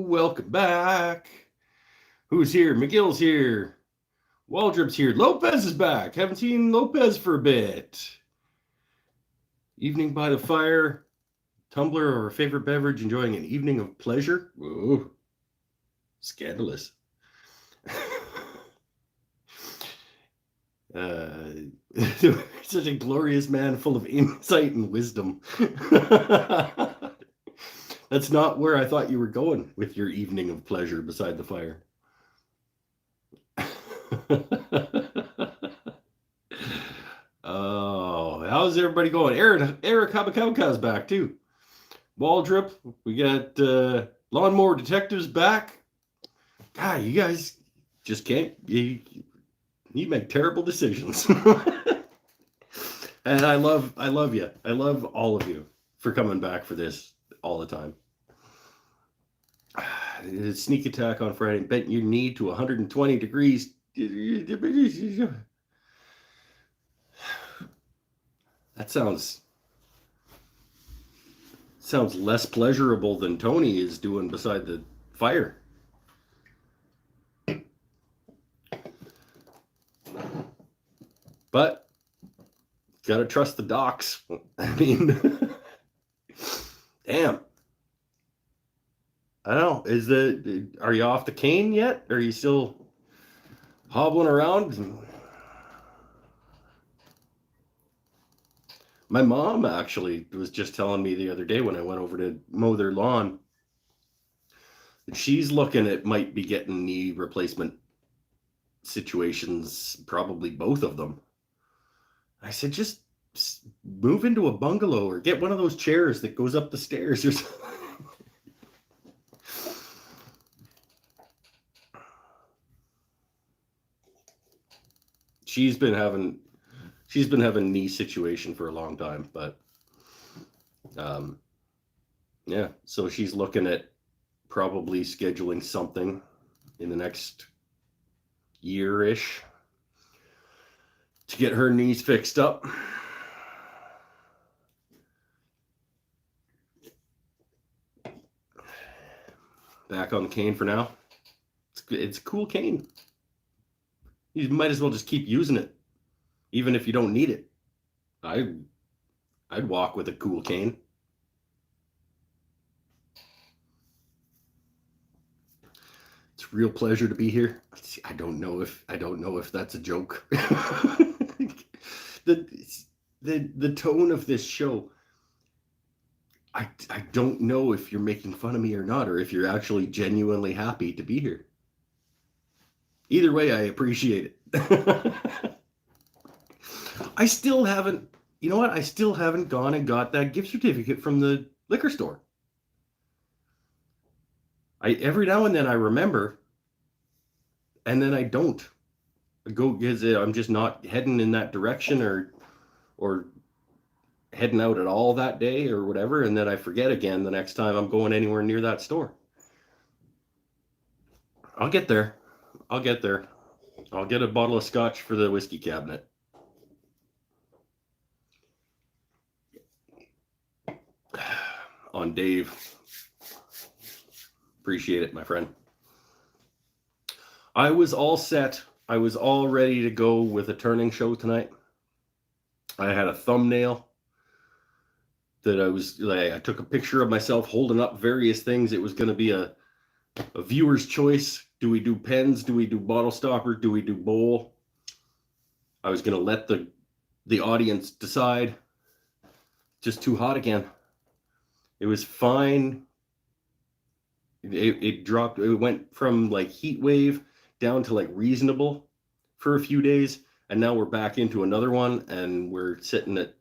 welcome back. Who's here? McGill's here. Waldrop's here. Lopez is back. Haven't seen Lopez for a bit. Evening by the fire. Tumbler of our favorite beverage, enjoying an evening of pleasure. Ooh, scandalous. Such a glorious man full of insight and wisdom. That's not where I thought you were going with your evening of pleasure beside the fire. Oh, how's everybody going? Eric Habakauka's back too. Waldrop, we got Lawnmower Detectives back. God, you guys just can't. You make terrible decisions. And I love you. I love all of you for coming back for this all the time. Sneak attack on Friday. Bent your knee to 120 degrees. That sounds less pleasurable than Tony is doing beside the fire. But gotta trust the docs. I mean, damn. I don't know. Are you off the cane yet? Are you still hobbling around? My mom actually was just telling me the other day when I went over to mow their lawn that she's looking at might be getting knee replacement situations, probably both of them. I said, just move into a bungalow or get one of those chairs that goes up the stairs or something. She's been having knee situation for a long time, but yeah, so she's looking at probably scheduling something in the next year-ish to get her knees fixed up. Back on the cane for now. It's a cool cane. You might as well just keep using it, even if you don't need it. I'd walk with a cool cane. It's a real pleasure to be here. I don't know if that's a joke. The tone of this show, I don't know if you're making fun of me or not, or if you're actually genuinely happy to be here. Either way, I appreciate it. I still haven't gone and got that gift certificate from the liquor store. Every now and then I remember, and then I don't go because I'm just not heading in that direction or heading out at all that day or whatever, and then I forget again the next time I'm going anywhere near that store. I'll get there. I'll get a bottle of scotch for the whiskey cabinet. On Dave. Appreciate it, my friend. I was all set. I was all ready to go with a turning show tonight. I had a thumbnail that I took a picture of myself holding up various things. It was going to be a viewer's choice. Do we do pens? Do we do bottle stopper? Do we do bowl? I was going to let the audience decide. Just too hot again. It was fine. It dropped. It went from like heat wave down to like reasonable for a few days. And now we're back into another one. And we're sitting at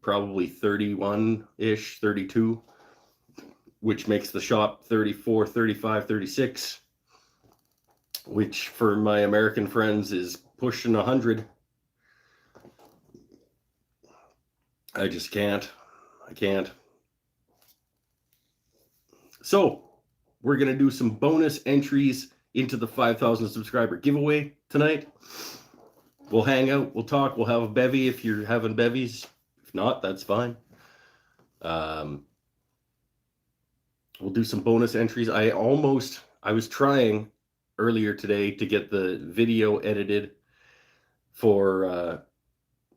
probably 31-ish, 32, which makes the shop 34, 35, 36. Which for my American friends is pushing 100. I just can't. I can't. So we're going to do some bonus entries into the 5,000 subscriber giveaway tonight. We'll hang out. We'll talk. We'll have a bevy if you're having bevies. If not, that's fine. We'll We'll do some bonus entries. I was trying earlier today to get the video edited for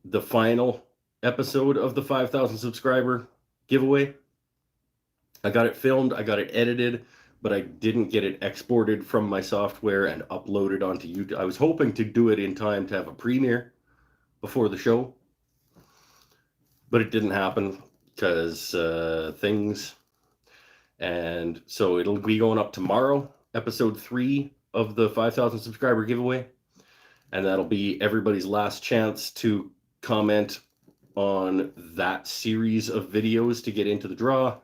the final episode of the 5,000 subscriber giveaway. I got it filmed, I got it edited, but I didn't get it exported from my software and uploaded onto YouTube. I was hoping to do it in time to have a premiere before the show, but it didn't happen because things. And so it'll be going up tomorrow, episode 3 of the 5,000 subscriber giveaway. And that'll be everybody's last chance to comment on that series of videos to get into the draw.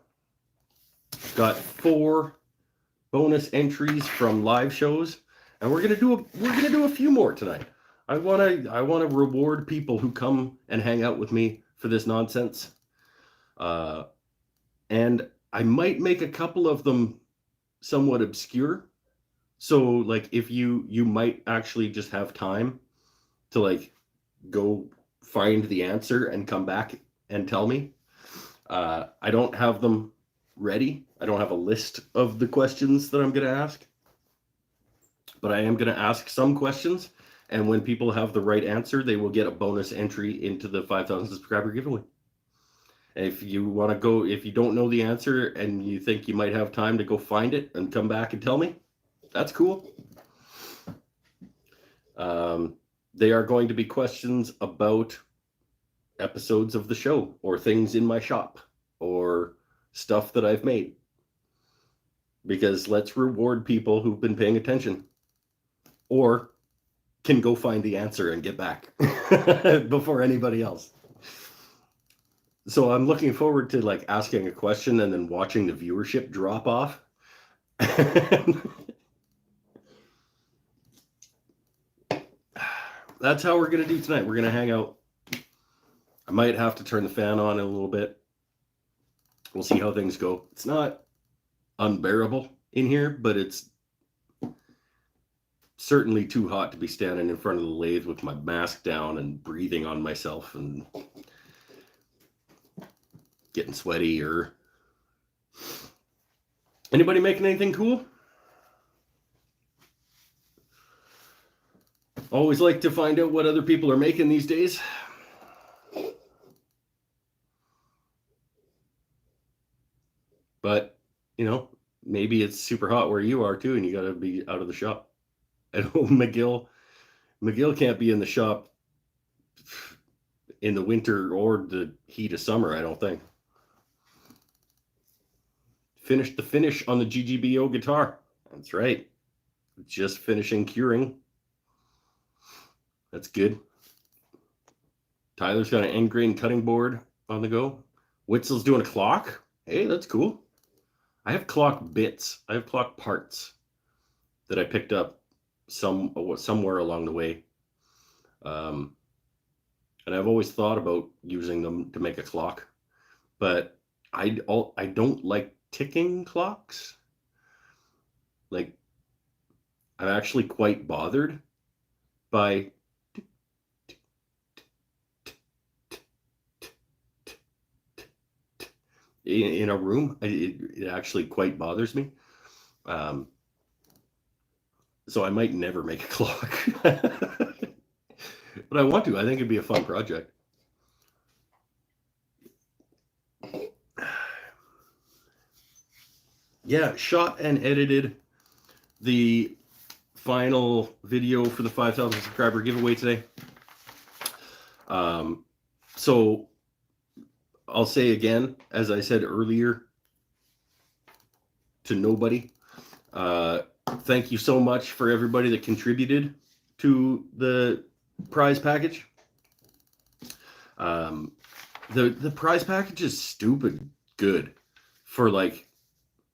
Got 4 bonus entries from live shows, and we're gonna do a few more tonight. I wanna reward people who come and hang out with me for this nonsense. And I might make a couple of them somewhat obscure. So like if you might actually just have time to like go find the answer and come back and tell me. I don't have them ready. I don't have a list of the questions that I'm going to ask, but I am going to ask some questions, and when people have the right answer, they will get a bonus entry into the 5,000 subscriber giveaway. And if you want to go, if you don't know the answer and you think you might have time to go find it and come back and tell me, that's cool. They are going to be questions about episodes of the show or things in my shop or stuff that I've made. Because let's reward people who've been paying attention or can go find the answer and get back before anybody else. So I'm looking forward to like asking a question and then watching the viewership drop off. That's how we're going to do tonight. We're going to hang out. I might have to turn the fan on in a little bit. We'll see how things go. It's not unbearable in here, but it's certainly too hot to be standing in front of the lathe with my mask down and breathing on myself and getting sweaty. Or anybody making anything cool? Always like to find out what other people are making these days. But, you know, maybe it's super hot where you are too, and you got to be out of the shop. I know McGill can't be in the shop in the winter or the heat of summer, I don't think. Finished the finish on the GGBO guitar. That's right. Just finishing curing. That's good. Tyler's got an end grain cutting board on the go. Witzel's doing a clock. Hey, that's cool. I have clock bits. I have clock parts that I picked up somewhere along the way. And I've always thought about using them to make a clock, but I don't like ticking clocks. Like, I'm actually quite bothered by in a room. It actually quite bothers me. So I might never make a clock. But I want to. I think it'd be a fun project. Yeah, shot and edited the final video for the 5,000 subscriber giveaway today. So I'll say again, as I said earlier, to nobody, thank you so much for everybody that contributed to the prize package. The prize package is stupid good for like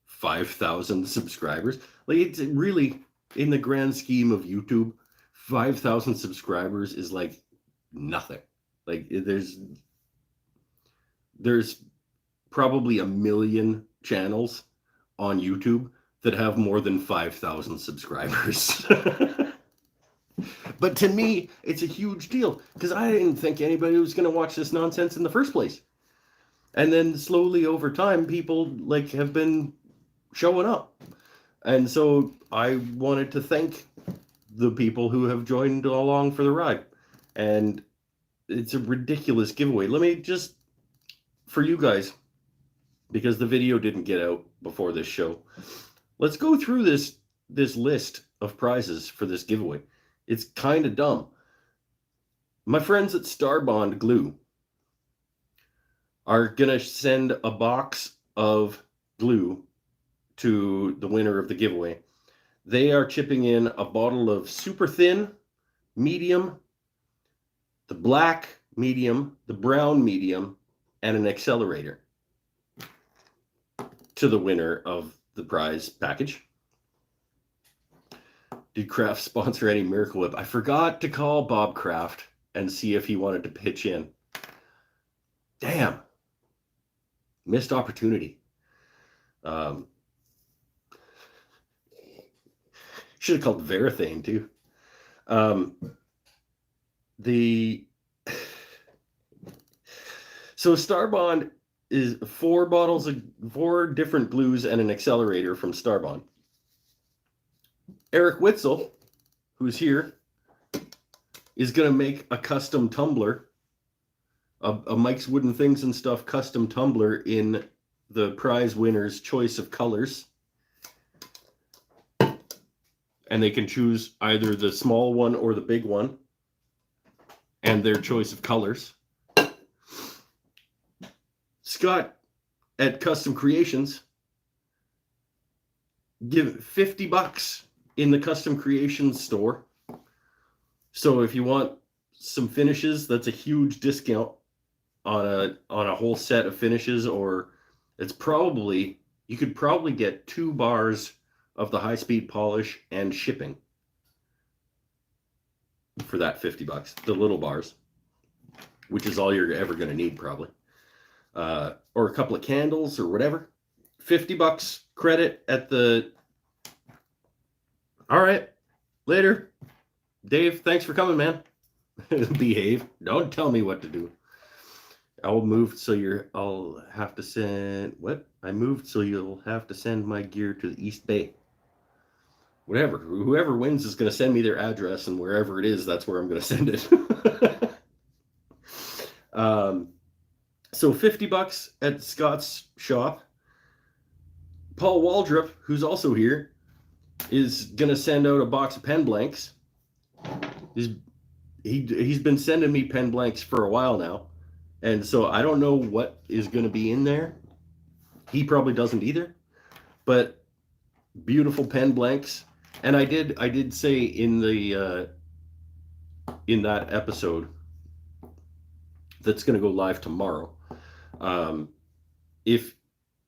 5,000 subscribers. Like, it's really, in the grand scheme of YouTube, 5,000 subscribers is like nothing. Like, there's probably 1 million channels on YouTube that have more than 5,000 subscribers. But to me, it's a huge deal because I didn't think anybody was going to watch this nonsense in the first place. And then slowly over time, people like have been showing up. And so I wanted to thank the people who have joined along for the ride. And it's a ridiculous giveaway. Let me just, for you guys, because the video didn't get out before this show, let's go through this list of prizes for this giveaway. It's kind of dumb. My friends at Starbond Glue are going to send a box of glue to the winner of the giveaway. They are chipping in a bottle of super thin, medium, the black medium, the brown medium, and an accelerator to the winner of the prize package. Did Kraft sponsor any Miracle Whip? I forgot to call Bob Kraft and see if he wanted to pitch in. Damn. Missed opportunity. Should have called Verathane too. So Starbond is 4 different glues and an accelerator from Starbond. Eric Witzel, who's here, is going to make a custom tumbler, a Mike's Wooden Things and Stuff custom tumbler in the prize winner's choice of colors. And they can choose either the small one or the big one and their choice of colors. Scott at Custom Creations give $50 in the Custom Creations store. So if you want some finishes, that's a huge discount on a whole set of finishes, or it's probably, you could probably get 2 bars of the high-speed polish and shipping for that $50, the little bars, which is all you're ever going to need probably, or a couple of candles or whatever. $50 credit at the. All right, later, Dave. Thanks for coming, man. Behave. Don't tell me what to do. I'll have to send what? I moved, so you'll have to send my gear to the East Bay. Whatever. Whoever wins is going to send me their address, and wherever it is, that's where I'm going to send it. So $50 at Scott's shop. Paul Waldrop, who's also here, is going to send out a box of pen blanks. He's been sending me pen blanks for a while now. And so I don't know what is going to be in there. He probably doesn't either. But beautiful pen blanks. And I did say in the in that episode that's going to go live tomorrow, if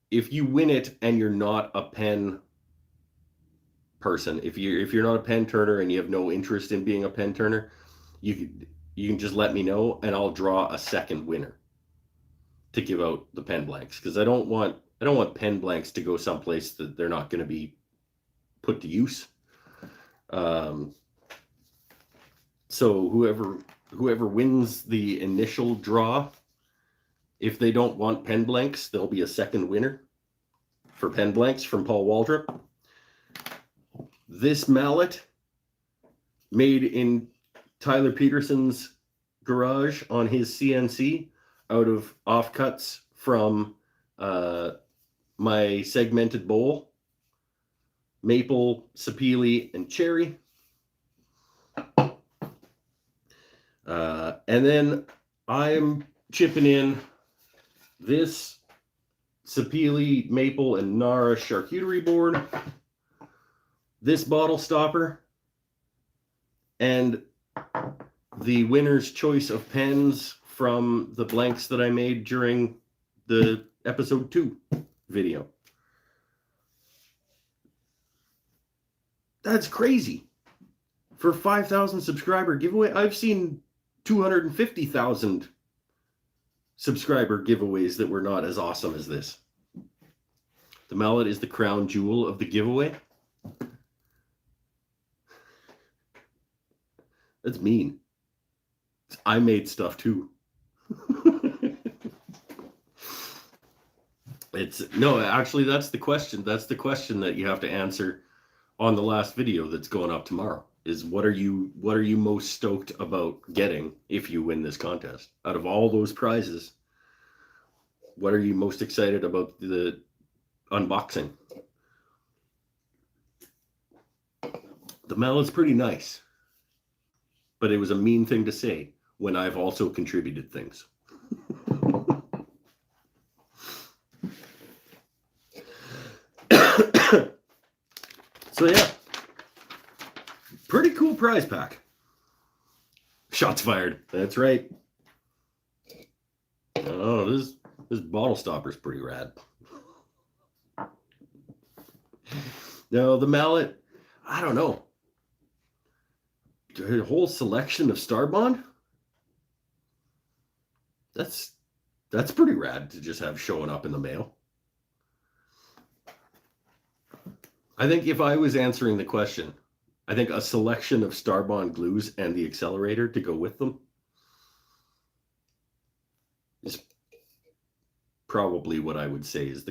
you win it and you're not a pen person, if you're not a pen turner and you have no interest in being a pen turner, you can just let me know and I'll draw a second winner to give out the pen blanks, because I don't want pen blanks to go someplace that they're not going to be put to use. So whoever wins the initial draw, if they don't want pen blanks, there'll be a second winner for pen blanks from Paul Waldrop. This mallet, made in Tyler Peterson's garage on his CNC, out of offcuts from my segmented bowl, maple, sapele, and cherry. And then I'm chipping in this sapele, maple, and Nara charcuterie board, this bottle stopper, and the winner's choice of pens from the blanks that I made during the episode 2 video. That's crazy. For 5,000 subscriber giveaway, I've seen 250,000 subscriber giveaways that were not as awesome as this. The mallet is the crown jewel of the giveaway. That's mean. I made stuff too. It's no, actually, that's the question. That's the question that you have to answer on the last video that's going up tomorrow. Is what are you most stoked about getting if you win this contest? Out of all those prizes, what are you most excited about the unboxing? The mallet's pretty nice, but it was a mean thing to say when I've also contributed things. So yeah, pretty cool prize pack. Shots fired. That's right. Oh, this bottle stopper's pretty rad. Now the mallet, I don't know. The whole selection of Starbond. That's pretty rad to just have showing up in the mail. I think if I was answering the question, I think a selection of Starbond glues and the accelerator to go with them is probably what I would say is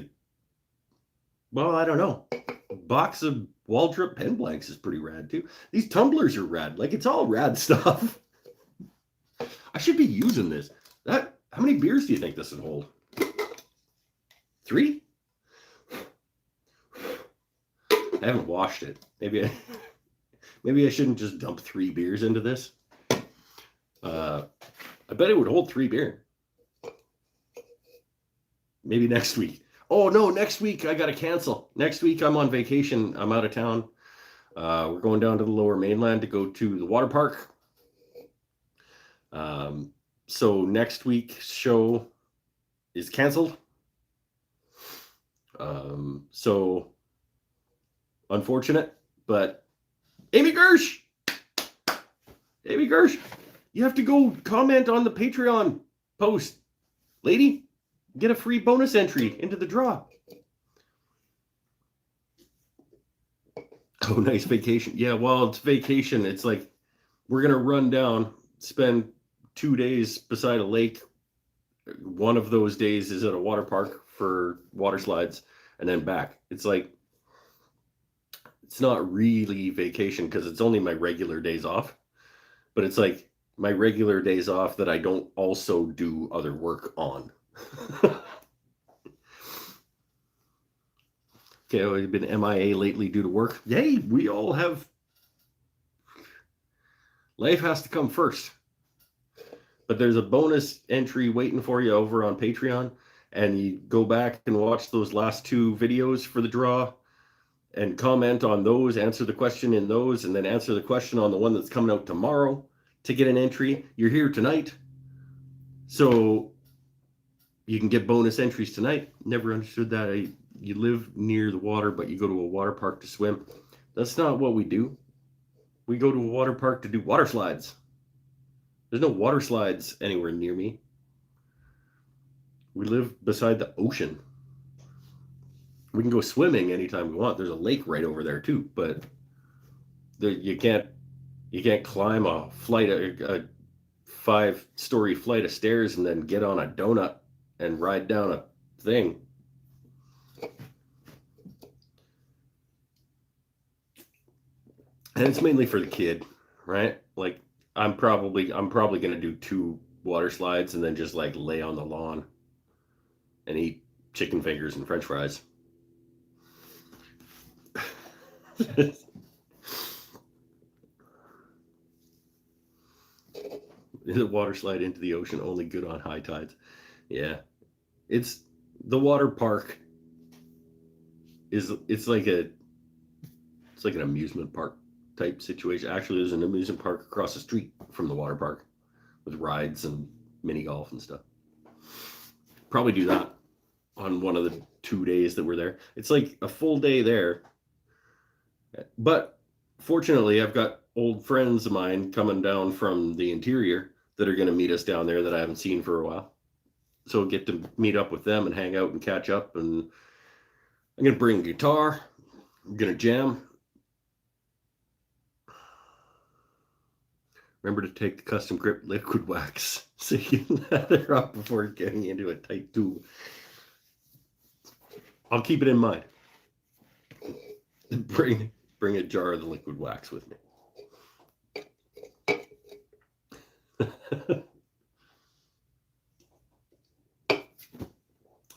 well, I don't know. A box of Waldrop pen blanks is pretty rad too. These tumblers are rad. Like, it's all rad stuff. I should be using this. How many beers do you think this would hold? 3? I haven't washed it. Maybe I shouldn't just dump 3 beers into this. I bet it would hold 3 beer. Maybe next week. Oh no, next week I gotta cancel. Next week I'm on vacation. I'm out of town. We're going down to the Lower Mainland to go to the water park. So next week's show is canceled. So unfortunate, but Amy Gersh, you have to go comment on the Patreon post, lady. Get a free bonus entry into the draw. Oh, nice vacation. Yeah, well, it's vacation. It's like we're gonna run down, spend 2 days beside a lake. One of those days is at a water park for water slides, and then back. It's like, it's not really vacation because it's only my regular days off, but it's like my regular days off that I don't also do other work on. Okay, I've been MIA lately due to work. Yay, we all have. Life has to come first. But there's a bonus entry waiting for you over on Patreon, and you go back and watch those last 2 videos for the draw and comment on those, answer the question in those, and then answer the question on the one that's coming out tomorrow to get an entry. You're here tonight, so you can get bonus entries tonight. Never understood that. You live near the water, but you go to a water park to swim. That's not what we do. We go to a water park to do water slides. There's no water slides anywhere near me. We live beside the ocean. We can go swimming anytime we want. There's a lake right over there too, but you can't climb a 5-story flight of stairs and then get on a donut and ride down a thing. And it's mainly for the kid, right? Like, I'm probably going to do 2 water slides and then just like lay on the lawn and eat chicken fingers and french fries. The water slide into the ocean, only good on high tides. Yeah. It's the water park it's like an amusement park type situation. Actually, there's an amusement park across the street from the water park with rides and mini golf and stuff. Probably do that on one of the 2 days that we're there. It's like a full day there. But fortunately, I've got old friends of mine coming down from the interior that are going to meet us down there that I haven't seen for a while. So I'll get to meet up with them and hang out and catch up. And I'm going to bring a guitar. I'm going to jam. Remember to take the custom grip liquid wax so you can lather up before getting into a tight tube. I'll keep it in mind. Bring a jar of the liquid wax with me.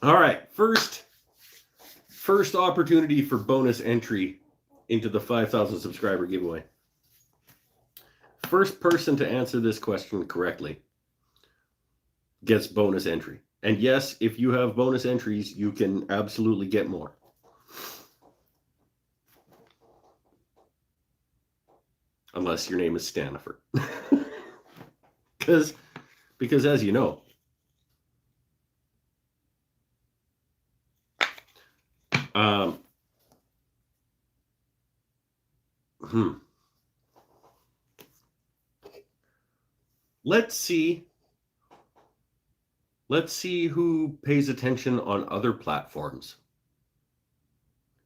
All right, first opportunity for bonus entry into the 5,000 subscriber giveaway. First person to answer this question correctly gets bonus entry. And yes, if you have bonus entries, you can absolutely get more. Unless your name is Stanifer. Because as you know, let's see who pays attention on other platforms.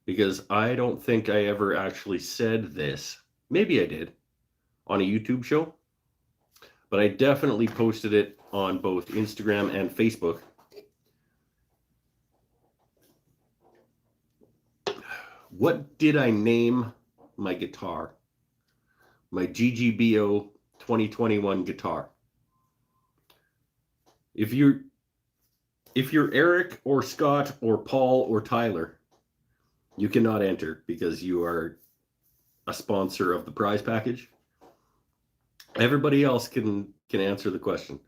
Because I don't think I ever actually said this. Maybe I did on a YouTube show, but I definitely posted it on both Instagram and Facebook. What did I name my guitar? My GGBO 2021 guitar. If you're Eric or Scott or Paul or Tyler, you cannot enter because you are a sponsor of the prize package. Everybody else can answer the question.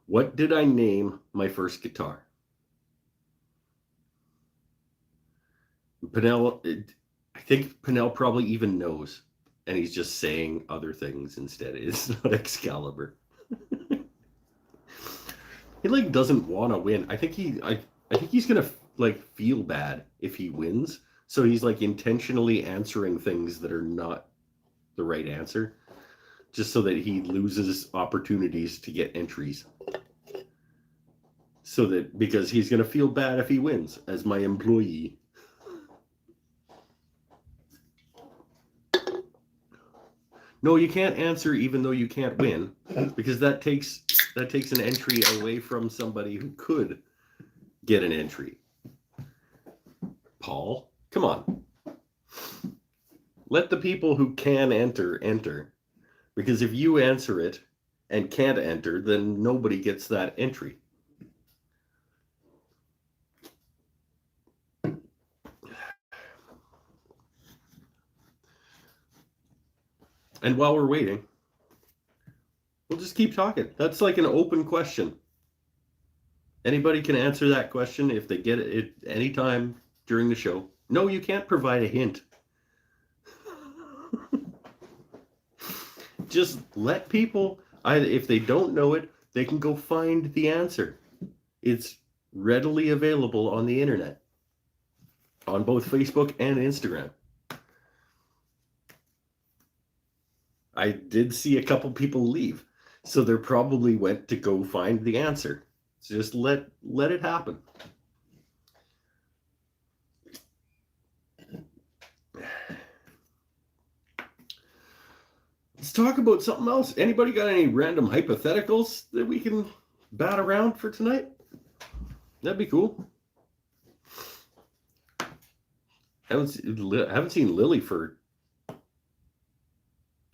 What did I name my first guitar? Pernell, I think Pernell probably even knows, and he's just saying other things instead. It's not Excalibur. He like doesn't want to win. I think he's gonna like feel bad if he wins. So he's like intentionally answering things that are not the right answer, just so that he loses opportunities to get entries. So that because he's gonna feel bad if he wins as my employee. No, you can't answer even though you can't win, because that takes an entry away from somebody who could get an entry. Paul, come on. Let the people who can enter. Because if you answer it and can't enter, then nobody gets that entry. And while we're waiting, we'll just keep talking. That's like an open question. Anybody can answer that question if they get it anytime during the show. No, you can't provide a hint. Just let people, if they don't know it, they can go find the answer. It's readily available on the internet, on both Facebook and Instagram. I did see a couple people leave, so they probably went to go find the answer. So just let it happen. Let's talk about something else. Anybody got any random hypotheticals that we can bat around for tonight? That'd be cool. Haven't seen Lily for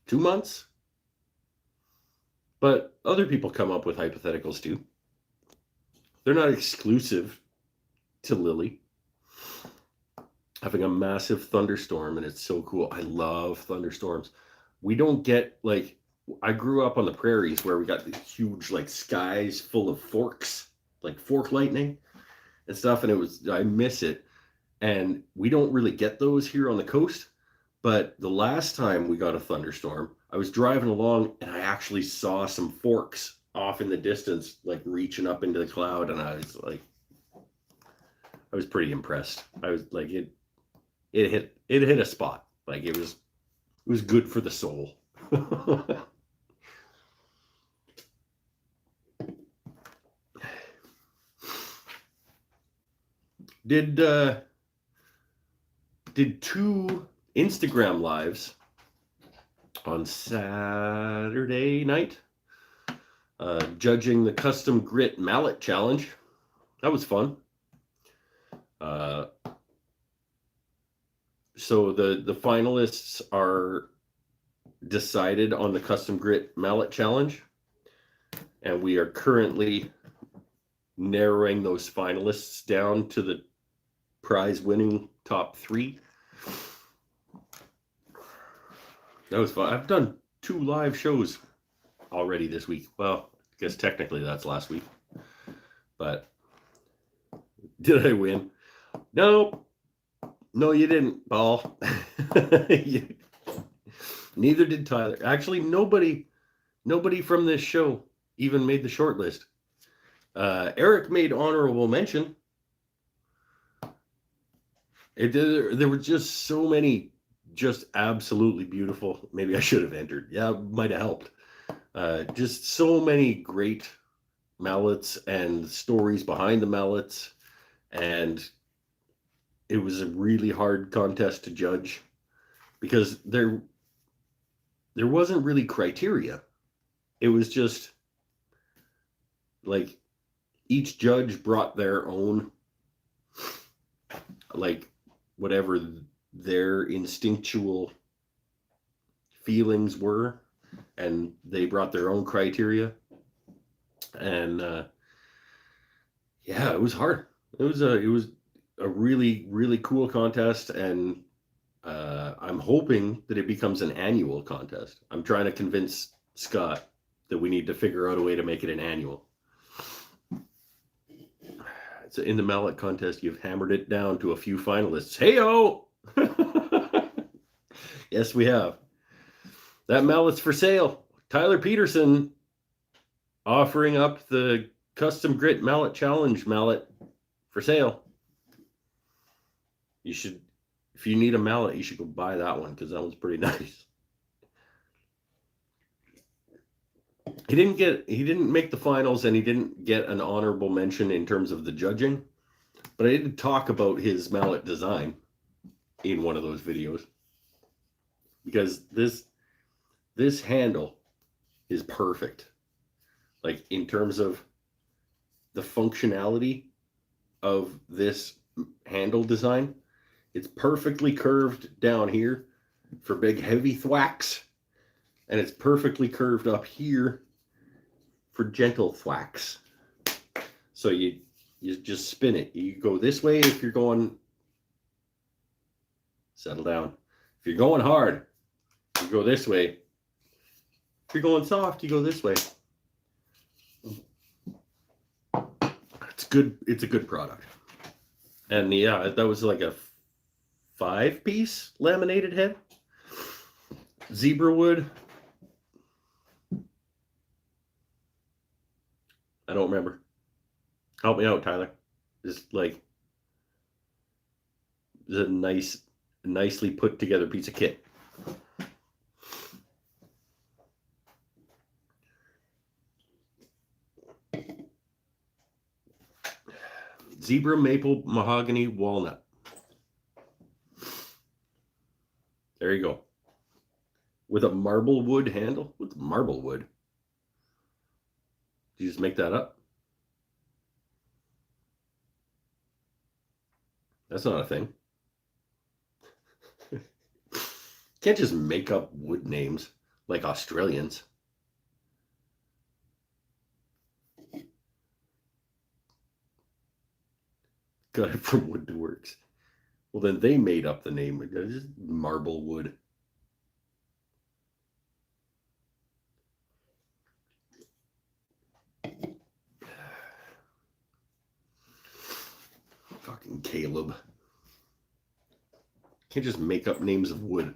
2 months. But other people come up with hypotheticals too. They're not exclusive to Lily. Having a massive thunderstorm, and it's so cool. I love thunderstorms. We don't get, like, I grew up on the prairies where we got these huge, like, skies full of forks, like fork lightning and stuff, and I miss it. And we don't really get those here on the coast. But the last time we got a thunderstorm, I was driving along and I actually saw some forks off in the distance, like reaching up into the cloud, and I was pretty impressed. I was like, it hit a spot. Like it was good for the soul. Did 2 Instagram lives on Saturday night, judging the custom grit mallet challenge. That was fun. So the finalists are decided on the Custom Grit Mallet Challenge, and we are currently narrowing those finalists down to the prize winning top 3. That was fun. I've done 2 live shows already this week. Well, I guess technically that's last week. But did I win? No. No, you didn't, Paul. Neither did Tyler. Actually, nobody from this show even made the short list. Eric made honorable mention. There were just so many just absolutely beautiful. Maybe I should have entered. Yeah, might have helped. Just so many great mallets and stories behind the mallets, and it was a really hard contest to judge because there wasn't really criteria. It was just like each judge brought their own, like, whatever their instinctual feelings were, and they brought their own criteria. And yeah, it was hard. It was a really, really cool contest, and I'm hoping that it becomes an annual contest. I'm trying to convince Scott that we need to figure out a way to make it an annual. So in the mallet contest, you've hammered it down to a few finalists. Hey-o! Yes, we have. That mallet's for sale. Tyler Peterson offering up the Custom Grit Mallet Challenge mallet for sale. You should, if you need a mallet, you should go buy that one because that one's pretty nice. He didn't make the finals, and he didn't get an honorable mention in terms of the judging, but I did talk about his mallet design in one of those videos, because this handle is perfect. Like, in terms of the functionality of this handle design, it's perfectly curved down here for big heavy thwacks, and it's perfectly curved up here for gentle thwacks. So you just spin it. You go this way if you're going, settle down. If you're going hard, you go this way. If you're going soft, you go this way. It's good. It's a good product. And yeah, that was like a 5-piece laminated head. Zebra wood. I don't remember. Help me out, Tyler. Just like, it's a nicely put together piece of kit. Zebra maple mahogany walnut. There you go. With a marble wood handle. What's marble wood? Did you just make that up? That's not a thing. Can't just make up wood names like Australians. Got it from Woodworks. Well, then they made up the name. It's just marble wood. Fucking Caleb. Can't just make up names of wood.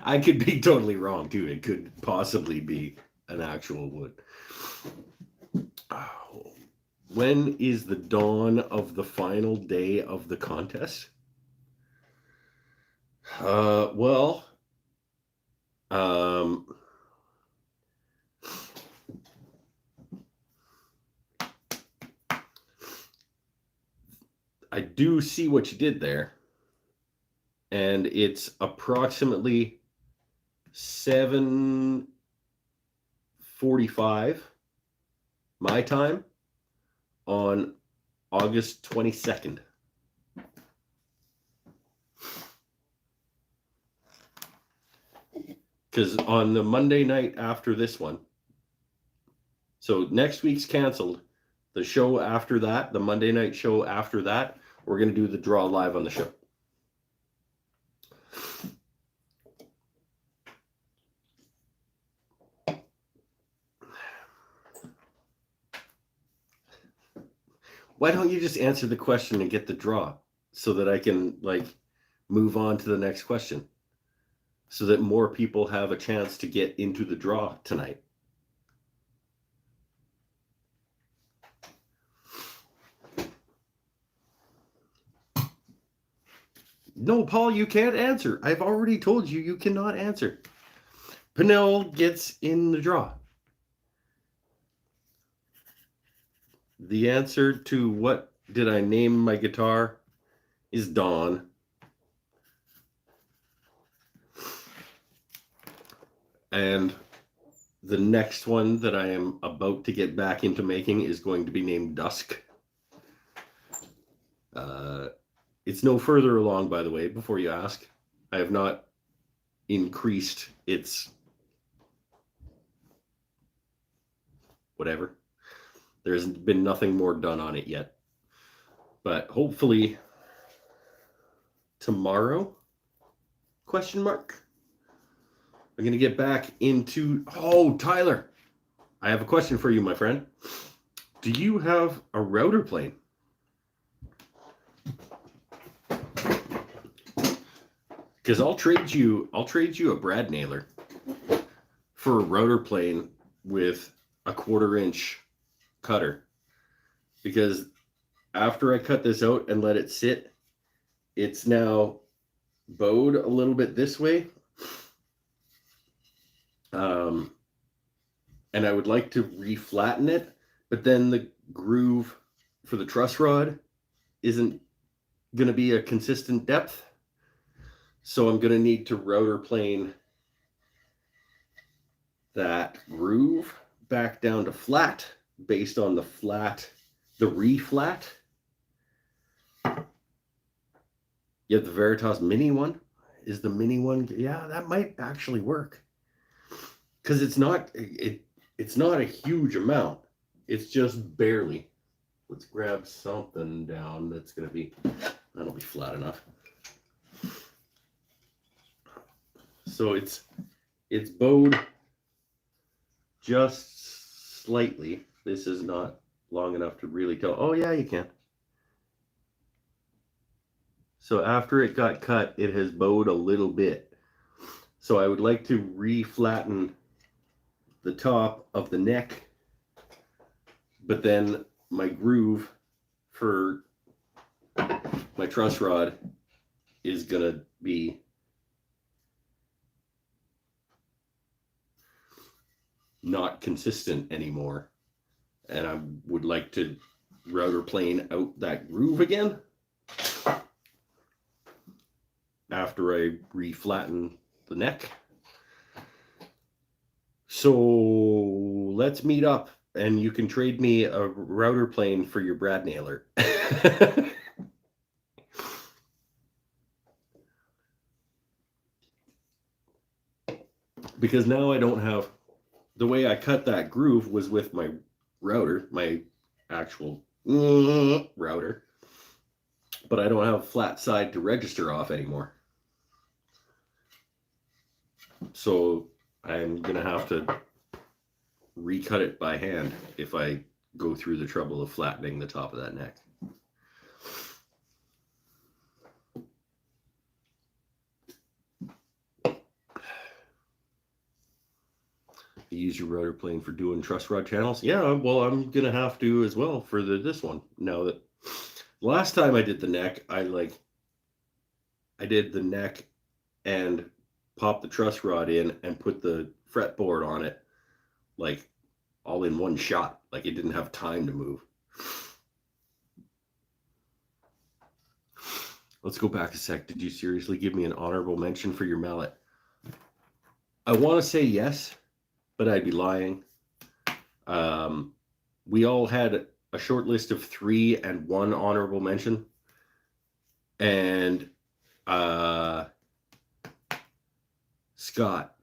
I could be totally wrong too. It could possibly be an actual wood. Oh. When is the dawn of the final day of the contest? Well, I do see what you did there, and it's approximately 7:45 my time on August 22nd. Because on the Monday night after this one, so next week's canceled. The show after that, the Monday night show after that, we're going to do the draw live on the show. Why don't you just answer the question and get the draw so that I can move on to the next question so that more people have a chance to get into the draw tonight? No, Paul, you can't answer. I've already told you you cannot answer. Pinnell gets in the draw. The answer to what did I name my guitar is Dawn. And the next one that I am about to get back into making is going to be named Dusk. It's no further along, by the way, before you ask. I have not increased its whatever. There's been nothing more done on it yet. But hopefully tomorrow, question mark, I'm going to get back into... Oh, Tyler, I have a question for you, my friend. Do you have a router plane? Because I'll trade you a brad nailer for a router plane with a 1/4 inch cutter. Because after I cut this out and let it sit, it's now bowed a little bit this way. And I would like to reflatten it, but then the groove for the truss rod isn't going to be a consistent depth. So I'm going to need to router plane that groove back down to flat based on the reflat. You have the Veritas Mini one. Is the Mini one? Yeah, that might actually work. Because it's not a huge amount. It's just barely. Let's grab something down that'll be flat enough. So it's bowed just slightly. This is not long enough to really tell. Oh yeah, you can. So after it got cut, it has bowed a little bit. So I would like to reflatten the top of the neck, but then my groove for my truss rod is gonna be not consistent anymore, and I would like to router plane out that groove again after I reflatten the neck. So let's meet up and you can trade me a router plane for your brad nailer. Because now I don't have... The way I cut that groove was with my router, my actual router, but I don't have a flat side to register off anymore. So I'm going to have to recut it by hand if I go through the trouble of flattening the top of that neck. You use your router plane for doing truss rod channels? Yeah, well, I'm going to have to as well for this one. Now that last time I did the neck, I did the neck and popped the truss rod in and put the fretboard on it all in one shot. It didn't have time to move. Let's go back a sec. Did you seriously give me an honorable mention for your mallet? I want to say yes, but I'd be lying. We all had a short list of 3 and 1 honorable mention. And Scott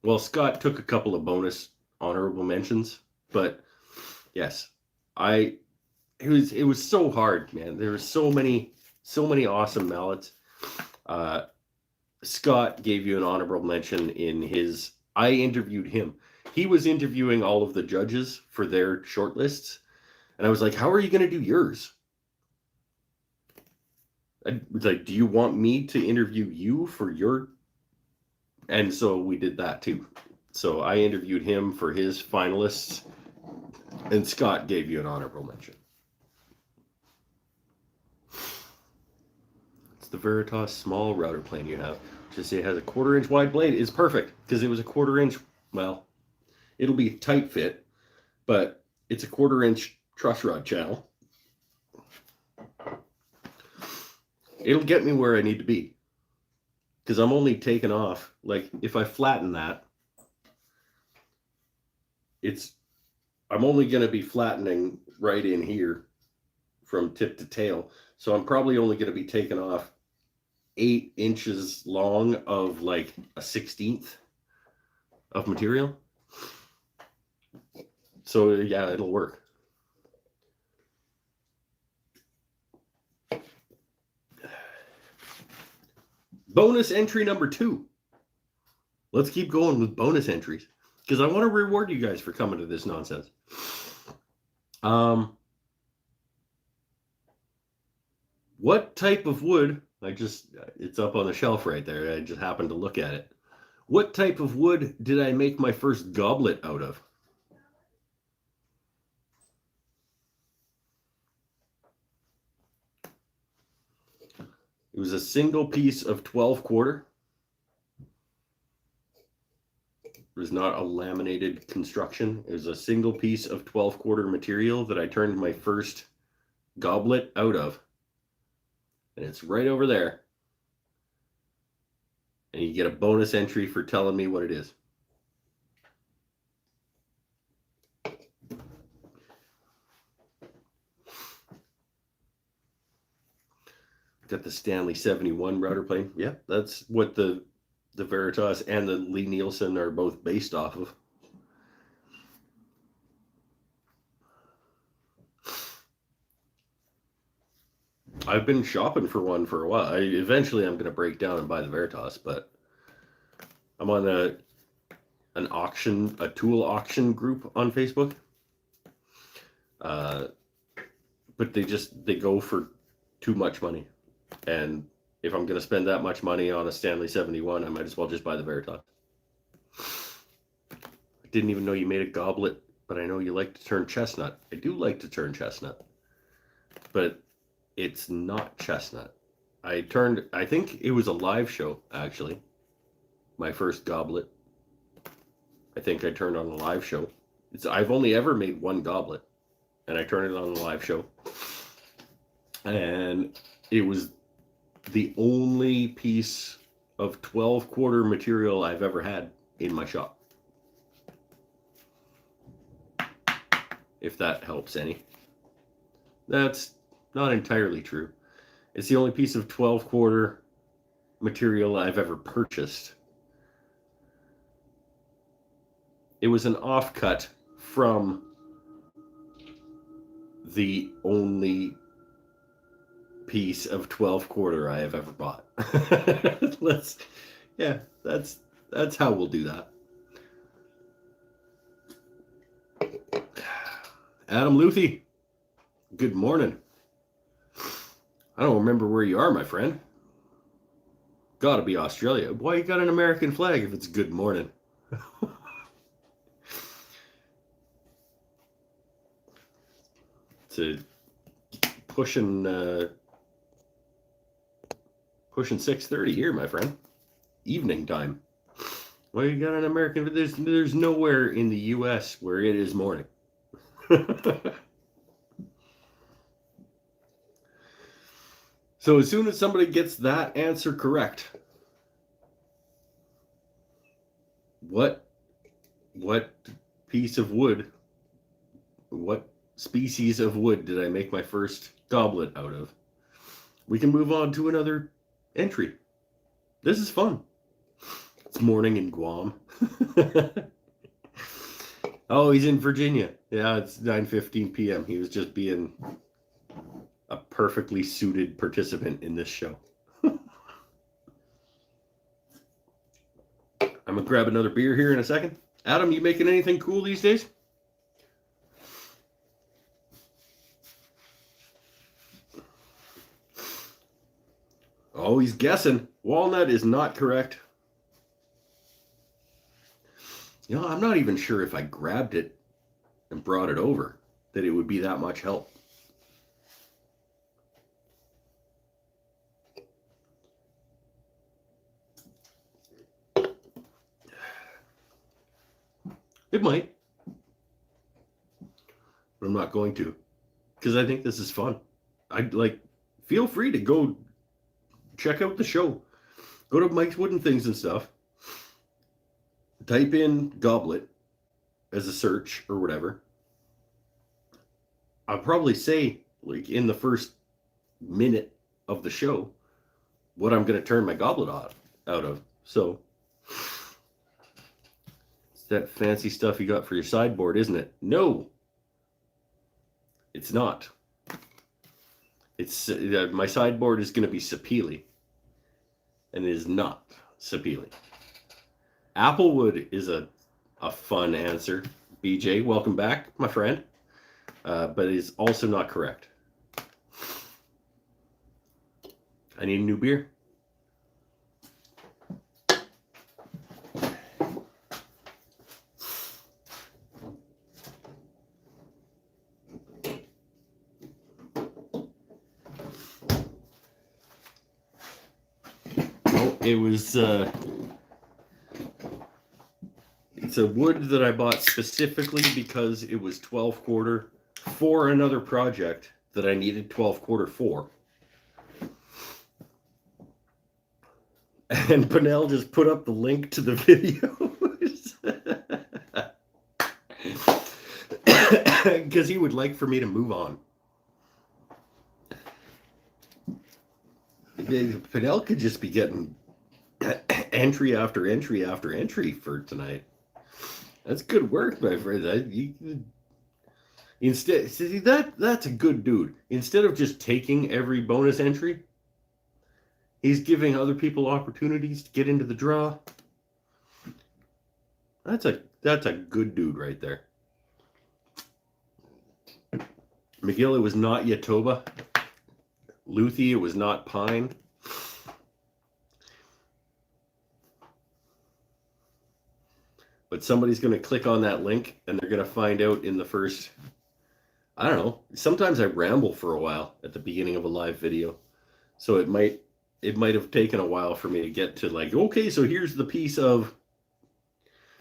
Well, Scott took a couple of bonus honorable mentions, but yes, it was so hard, man. There were so many awesome mallets. Scott gave you an honorable mention in his. I interviewed him. He was interviewing all of the judges for their shortlists, and I was like, "How are you going to do yours?" I was like, "Do you want me to interview you for your?" And so we did that too. So I interviewed him for his finalists, and Scott gave you an honorable mention. It's the Veritas small router plane you have. Just say it has a 1/4 inch wide blade is perfect because it was a 1/4 inch. Well, it'll be tight fit, but it's a 1/4 inch truss rod channel. It'll get me where I need to be because I'm only taking off. Like if I flatten that, I'm only going to be flattening right in here from tip to tail. So I'm probably only going to be taking off 8 inches long of like a 1/16 of material. So yeah, it'll work. Bonus entry number 2. Let's keep going with bonus entries because I want to reward you guys for coming to this nonsense. What type of wood? It's up on the shelf right there. I just happened to look at it. What type of wood did I make my first goblet out of? It was a single piece of 12/4. It was not a laminated construction. It was a single piece of 12/4 material that I turned my first goblet out of. And it's right over there. And you get a bonus entry for telling me what it is. Got the Stanley 71 router plane. Yeah, that's what the Veritas and the Lie-Nielsen are both based off of. I've been shopping for one for a while. Eventually I'm going to break down and buy the Veritas, but I'm on a tool auction group on Facebook. But they go for too much money. And if I'm going to spend that much money on a Stanley 71, I might as well just buy the Veritas. I didn't even know you made a goblet, but I know you like to turn chestnut. I do like to turn chestnut, but it's not chestnut. I think it was a live show, actually. My first goblet. I think I turned on a live show. I've only ever made one goblet, and I turned it on a live show. And it was the only piece of 12/4 material I've ever had in my shop. If that helps any. That's not entirely true. It's the only piece of 12/4 material I've ever purchased. It was an offcut from the only piece of 12/4 I have ever bought. That's how we'll do that. Adam Luthi, good morning. I don't remember where you are, my friend. Gotta be Australia. Why you got an American flag if it's good morning? To pushing 6:30 here, my friend. Evening time. Well, you got an American. There's nowhere in the U.S. where it is morning. So as soon as somebody gets that answer correct, what piece of wood, what species of wood did I make my first goblet out of? We can move on to another entry. This is fun. It's morning in Guam. Oh, he's in Virginia. Yeah, it's 9:15 p.m. He was just being a perfectly suited participant in this show. I'm gonna grab another beer here in a second. Adam, you making anything cool these days? Oh, he's guessing. Walnut is not correct. You know, I'm not even sure if I grabbed it and brought it over that it would be that much help. It might. But I'm not going to. Because I think this is fun. I'd like, feel free to go check out the show. Go to Mike's Wooden Things and stuff. Type in goblet as a search or whatever. I'll probably say, like, in the first minute of the show, what I'm going to turn my goblet out of. So, it's that fancy stuff you got for your sideboard, isn't it? No, it's not. It's my sideboard is going to be Sapele, and it is not Sapele. Applewood is a fun answer. BJ, welcome back, my friend. But it is also not correct. I need a new beer. Oh, it was it's a wood that I bought specifically because it was 12 quarter for another project that I needed 12 quarter for. And Pinnell just put up the link to the videos. Because he would like for me to move on. Pinnell could just be getting entry after entry after entry for tonight. That's good work, my friend. Instead, see, that's a good dude. Instead of just taking every bonus entry, he's giving other people opportunities to get into the draw. That's a good dude right there. McGill, it was not Yatoba. Luthi, it was not Pine. But somebody's going to click on that link and they're going to find out in the first, I don't know, sometimes I ramble for a while at the beginning of a live video. So it might have taken a while for me to get to like, okay, so here's the piece of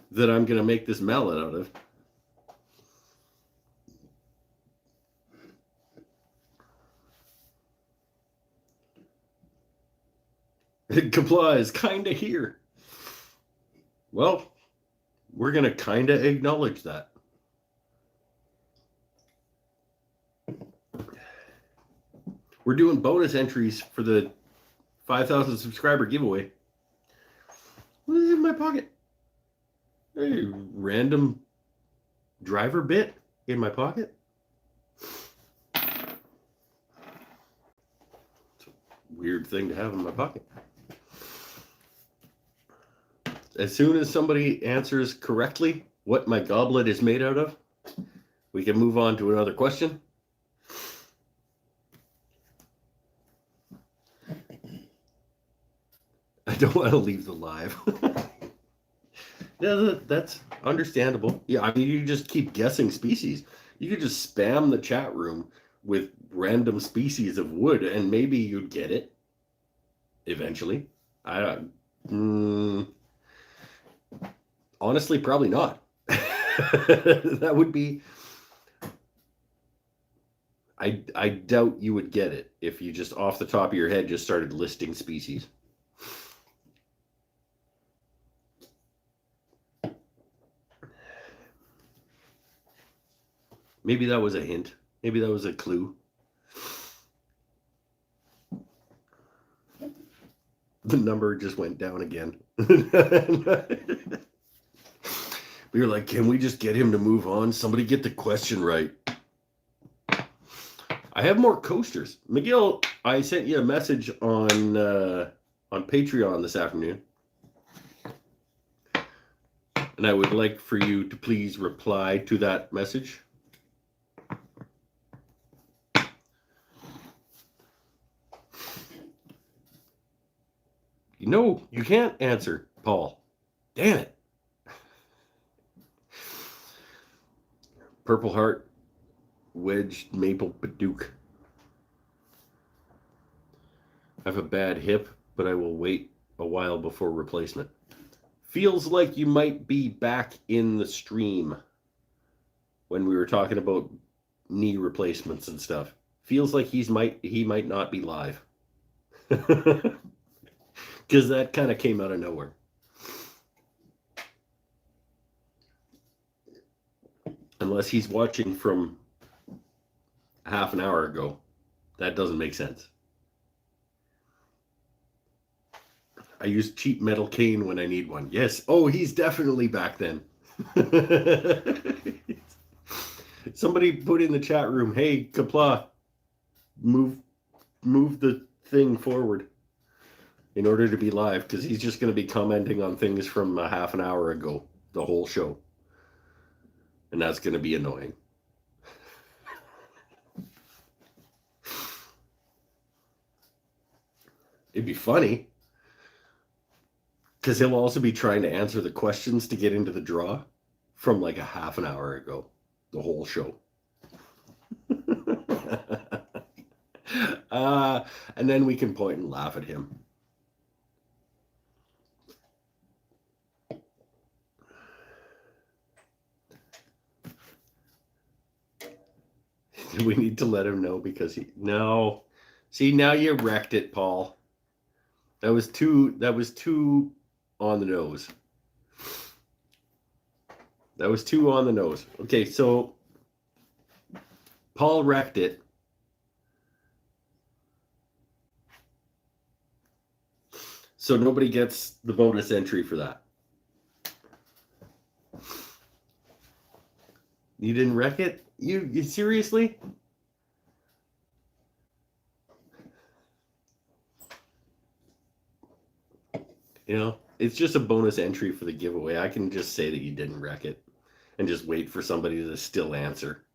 that I'm going to make this mallet out of. It complies, kind of here. Well, we're going to kind of acknowledge that. We're doing bonus entries for the 5,000 subscriber giveaway. What is in my pocket? A random driver bit in my pocket? It's a weird thing to have in my pocket. As soon as somebody answers correctly what my goblet is made out of, we can move on to another question. I don't want to leave the live. Yeah, that's understandable. Yeah, I mean, you just keep guessing species. You could just spam the chat room with random species of wood, and maybe you'd get it eventually. Honestly, probably not. That would be. I doubt you would get it if you just off the top of your head just started listing species. Maybe that was a hint. Maybe that was a clue. the number just went down again. We were like, can we just get him to move on? Somebody get the question right. I have more coasters. McGill, I sent you a message on Patreon this afternoon. And I would like for you to please reply to that message. No, you can't answer, Paul. Damn it. Purple Heart, Wedged Maple Paduke. I have a bad hip, but I will wait a while before replacement. Feels like you might be back in the stream when we were talking about knee replacements and stuff. Feels like he might not be live. Because that kind of came out of nowhere. Unless he's watching from half an hour ago. That doesn't make sense. I use cheap metal cane when I need one. Yes. Oh, he's definitely back then. Somebody put in the chat room, hey, Kapla, move the thing forward in order to be live, because he's just going to be commenting on things from a half an hour ago, the whole show. And that's going to be annoying. It'd be funny, because he'll also be trying to answer the questions to get into the draw from like a half an hour ago, the whole show. And then we can point and laugh at him. We need to let him know because no. See, now you wrecked it, Paul. That was too on the nose. That was too on the nose. Okay, so Paul wrecked it. So nobody gets the bonus entry for that. You didn't wreck it? You seriously? You know, it's just a bonus entry for the giveaway. I can just say that you didn't wreck it and just wait for somebody to still answer.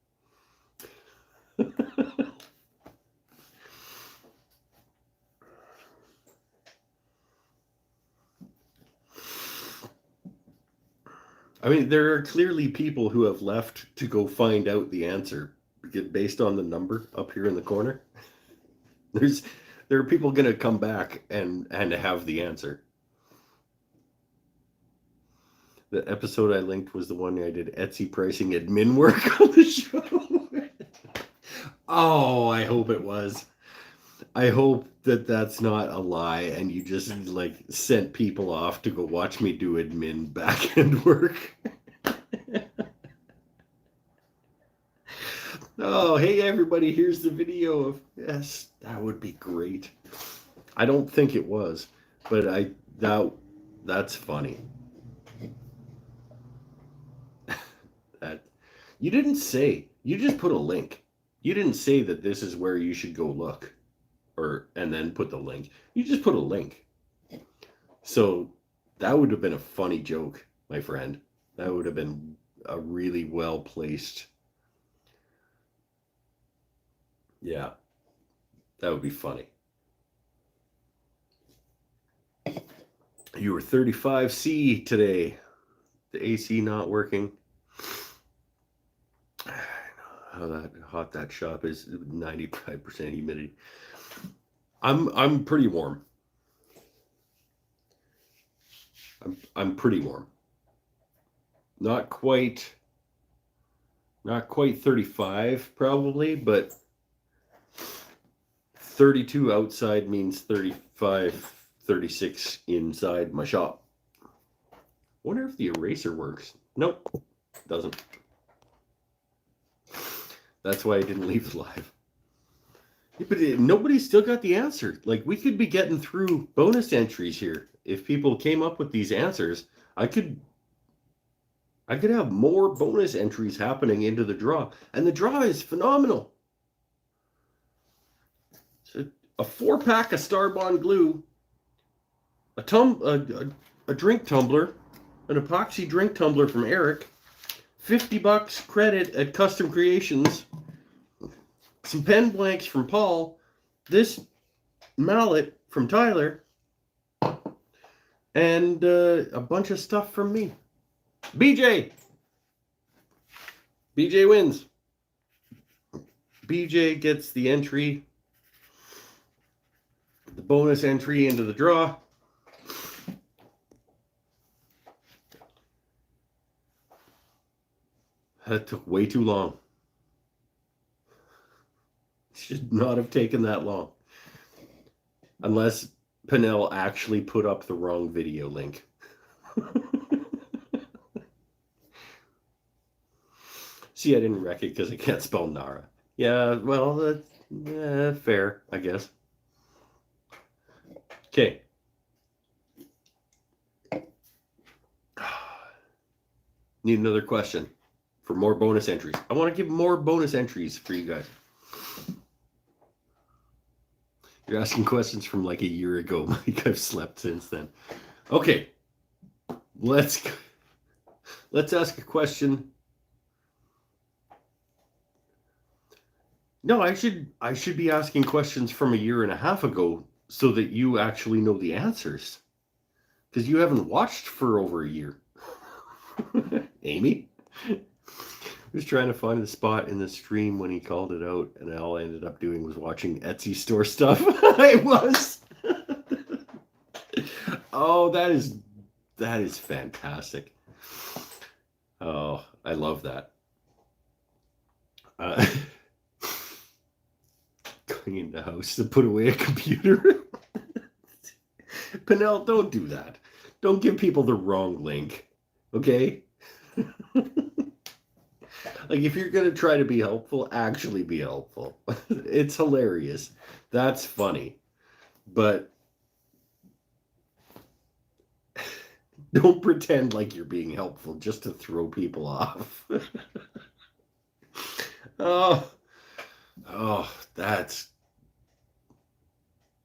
I mean, there are clearly people who have left to go find out the answer based on the number up here in the corner. There are people going to come back and have the answer. The episode I linked was the one I did Etsy pricing admin work on the show. Oh, I hope it was. I hope that that's not a lie and you just like sent people off to go watch me do admin back end work. Oh, hey everybody, here's the video of yes, that would be great. I don't think it was, but that's funny. That you didn't say, you just put a link. You didn't say that this is where you should go look. And then put the link. You just put a link. So that would have been a funny joke, my friend. That would have been a really well placed. Yeah, that would be funny. You were 35C today. The AC not working. I know how hot that shop is. 95% humidity. I'm pretty warm. I'm pretty warm. Not quite 35 probably, but 32 outside means 35, 36 inside my shop. Wonder if the eraser works. Nope, doesn't. That's why I didn't leave it live. But nobody's still got the answer. Like, we could be getting through bonus entries here. If people came up with these answers, I could have more bonus entries happening into the draw. And the draw is phenomenal. So a 4-pack of Starbond glue, a drink tumbler, an epoxy drink tumbler from Eric, $50 credit at Custom Creations, some pen blanks from Paul, this mallet from Tyler, and a bunch of stuff from me. BJ wins. BJ gets the entry, the bonus entry into the draw. That took way too long. Should not have taken that long. Unless Pinnell actually put up the wrong video link. See, I didn't wreck it because I can't spell Nara. Yeah, well, that's fair, I guess. Okay. Need another question for more bonus entries. I want to give more bonus entries for you guys. You're asking questions from like a year ago, Mike. I've slept since then. Okay. Let's ask a question. No, I should be asking questions from a year and a half ago so that you actually know the answers. Because you haven't watched for over a year. Amy? I was trying to find the spot in the stream when he called it out, and all I ended up doing was watching Etsy store stuff. I was. Oh, that is fantastic. Oh, I love that. Going in the house to put away a computer. Pinnell, don't do that. Don't give people the wrong link. Okay? Like, if you're going to try to be helpful, actually be helpful. It's hilarious. That's funny. But don't pretend like you're being helpful just to throw people off. Oh, that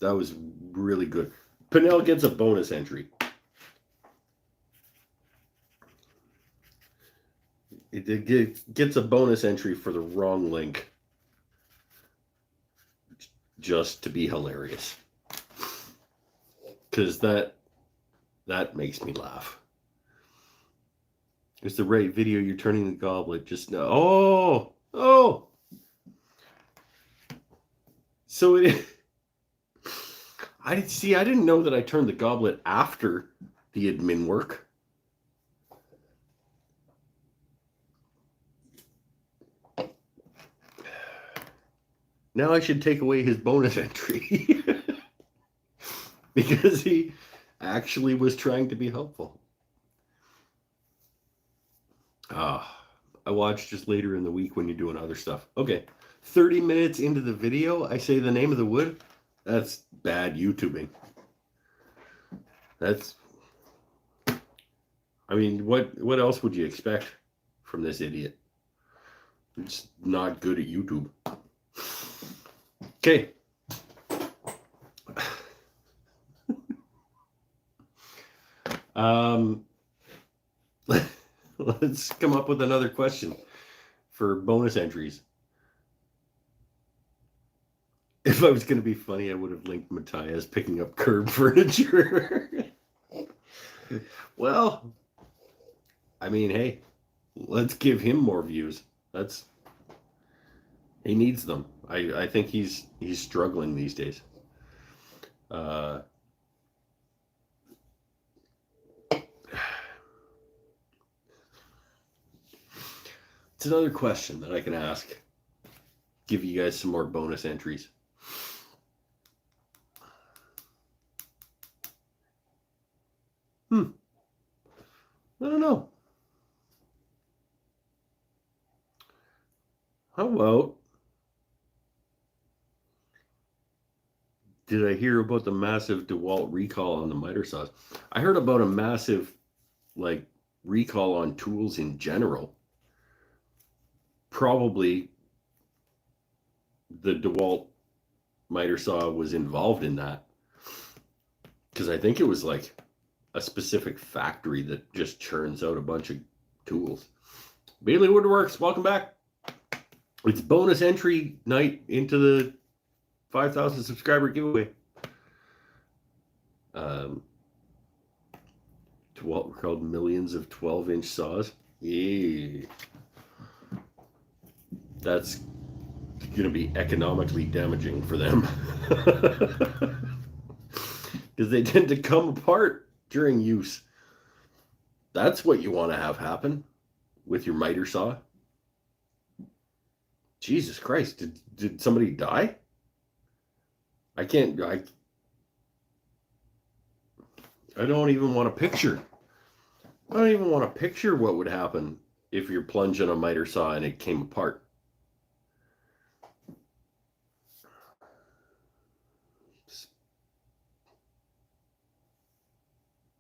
was really good. Pinnell gets a bonus entry. It gets a bonus entry for the wrong link. Just to be hilarious. Because that makes me laugh. It's the right video. You're turning the goblet just now. Oh! So I didn't know that I turned the goblet after the admin work. Now I should take away his bonus entry. Because he actually was trying to be helpful. I watch just later in the week when you're doing other stuff. Okay. 30 minutes into the video, I say the name of the wood. That's bad YouTubing. I mean, what else would you expect from this idiot? It's not good at YouTube. Okay. Let's come up with another question for bonus entries. If I was going to be funny, I would have linked Matthias picking up curb furniture. Well, I mean, hey, let's give him more views. He needs them. I think he's struggling these days. It's another question that I can ask. Give you guys some more bonus entries. I don't know. How about did I hear about the massive DeWalt recall on the miter saws? I heard about a massive like recall on tools in general. Probably the DeWalt miter saw was involved in that, because I think it was like a specific factory that just churns out a bunch of tools. Bailey Woodworks, welcome back. It's bonus entry night into the 5,000 subscriber giveaway. What were called millions of 12-inch saws. Yeah. That's going to be economically damaging for them. Because they tend to come apart during use. That's what you want to have happen with your miter saw. Jesus Christ, did somebody die? I don't even want to picture. I don't even want to picture what would happen if you're plunging a miter saw and it came apart.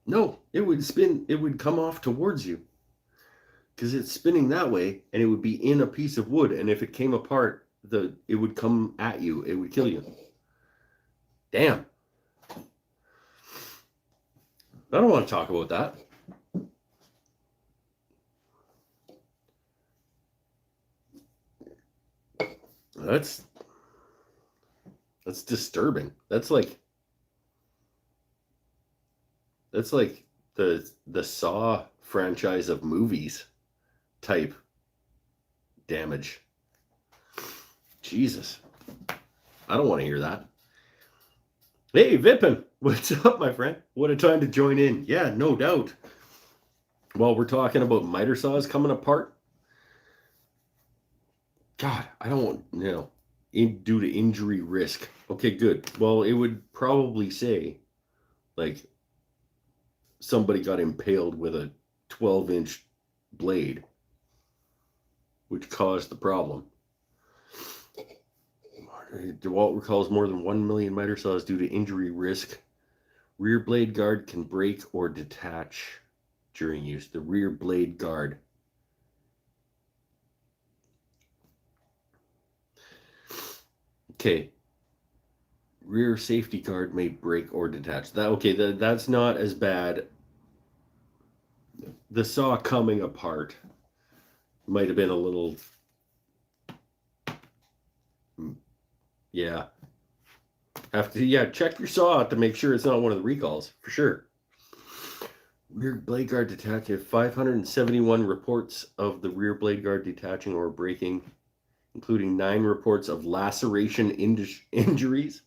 No, it would spin. It would come off towards you because it's spinning that way, and it would be in a piece of wood. And if it came apart, it would come at you. It would kill you. Damn. I don't want to talk about that. That's disturbing. That's like the Saw franchise of movies type damage. Jesus. I don't want to hear that. Hey, Vipin, what's up, my friend? What a time to join in. Yeah, no doubt. Well, we're talking about miter saws coming apart. God, I don't want, due to injury risk. Okay, good. Well, it would probably say, like, somebody got impaled with a 12-inch blade, which caused the problem. DeWalt recalls more than 1 million miter saws due to injury risk. Rear blade guard can break or detach during use. The rear blade guard. Okay. Rear safety guard may break or detach. That's not as bad. The saw coming apart might have been a little. Yeah. Check your saw to make sure it's not one of the recalls, for sure. Rear blade guard detaching. 571 reports of the rear blade guard detaching or breaking, including 9 reports of laceration injuries.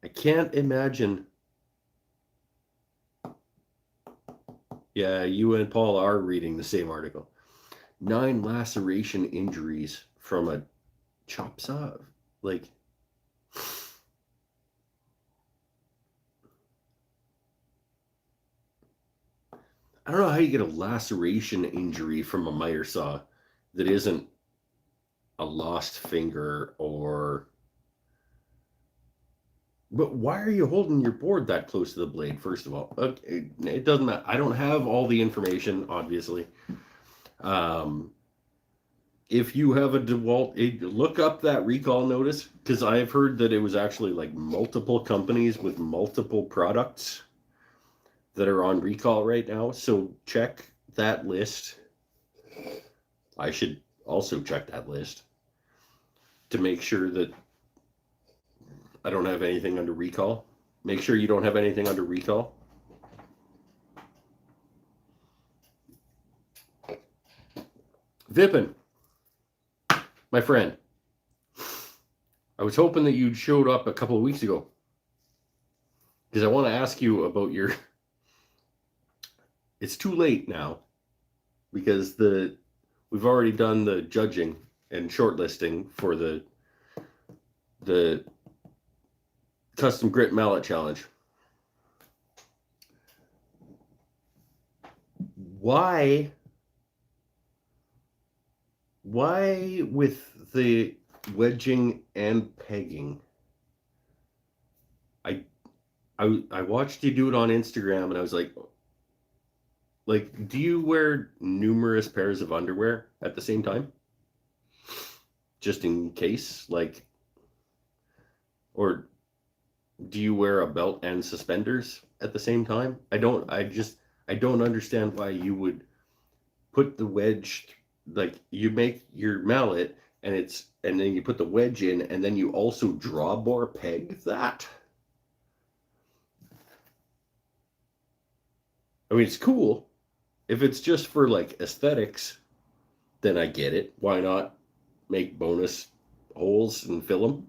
I can't imagine. Yeah, you and Paul are reading the same article. 9 laceration injuries from a chop saw. Like, I don't know how you get a laceration injury from a miter saw that isn't a lost finger or. But why are you holding your board that close to the blade, first of all? It doesn't matter. I don't have all the information, obviously. If you have a DeWalt, look up that recall notice, because I've heard that it was actually like multiple companies with multiple products that are on recall right now. So check that list. I should also check that list to make sure that I don't have anything under recall. Make sure you don't have anything under recall. Vipin, my friend, I was hoping that you'd showed up a couple of weeks ago, because I want to ask you about your. It's too late now, because we've already done the judging and shortlisting for the Custom Grit Mallet Challenge. Why Why with the wedging and pegging? I watched you do it on Instagram and I was like, do you wear numerous pairs of underwear at the same time? Just in case, like, or do you wear a belt and suspenders at the same time? I don't understand why you would put the wedge, like you make your mallet and then you put the wedge in and then you also draw bore peg that. I mean, it's cool. If it's just for like aesthetics, then I get it. Why not make bonus holes and fill them?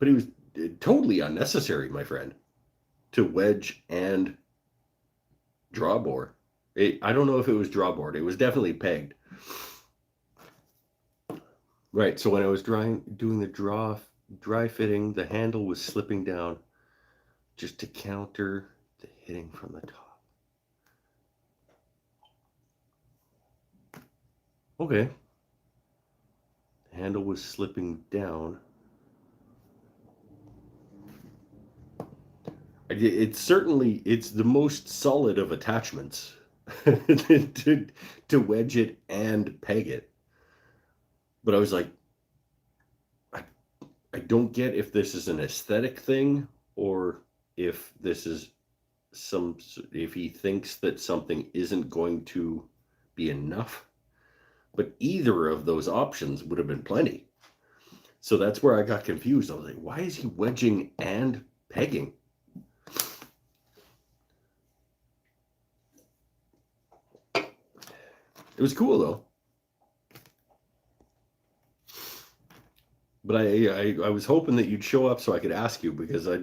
But it was totally unnecessary, my friend, to wedge and draw bore. I don't know if it was draw board. It was definitely pegged. Right. So when I was doing the dry fitting, the handle was slipping down just to counter the hitting from the top. Okay. The handle was slipping down. It's the most solid of attachments to wedge it and peg it. But I was like, I don't get if this is an aesthetic thing or if this is if he thinks that something isn't going to be enough. But either of those options would have been plenty. So that's where I got confused. I was like, why is he wedging and pegging? It was cool though. But I was hoping that you'd show up so I could ask you because I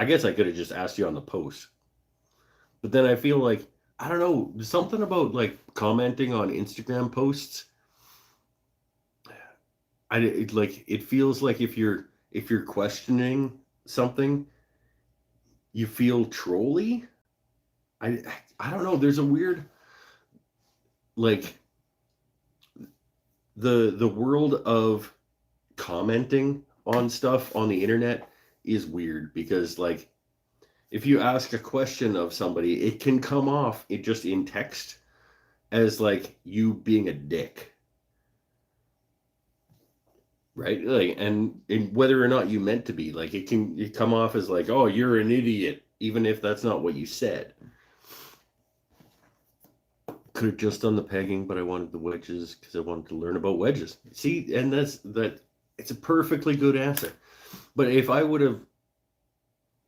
guess I could have just asked you on the post. But then I feel like I don't know, something about like commenting on Instagram posts. It feels like if you're questioning something, you feel trolly. I I don't know. There's a weird like the world of commenting on stuff on the internet is weird because like if you ask a question of somebody, it can come off it just in text as like you being a dick, right? Like and whether or not you meant to be, like it come off as like, oh, you're an idiot, even if that's not what you said. Could have just done the pegging, but I wanted the wedges because I wanted to learn about wedges. See, and that it's a perfectly good answer. But if I would have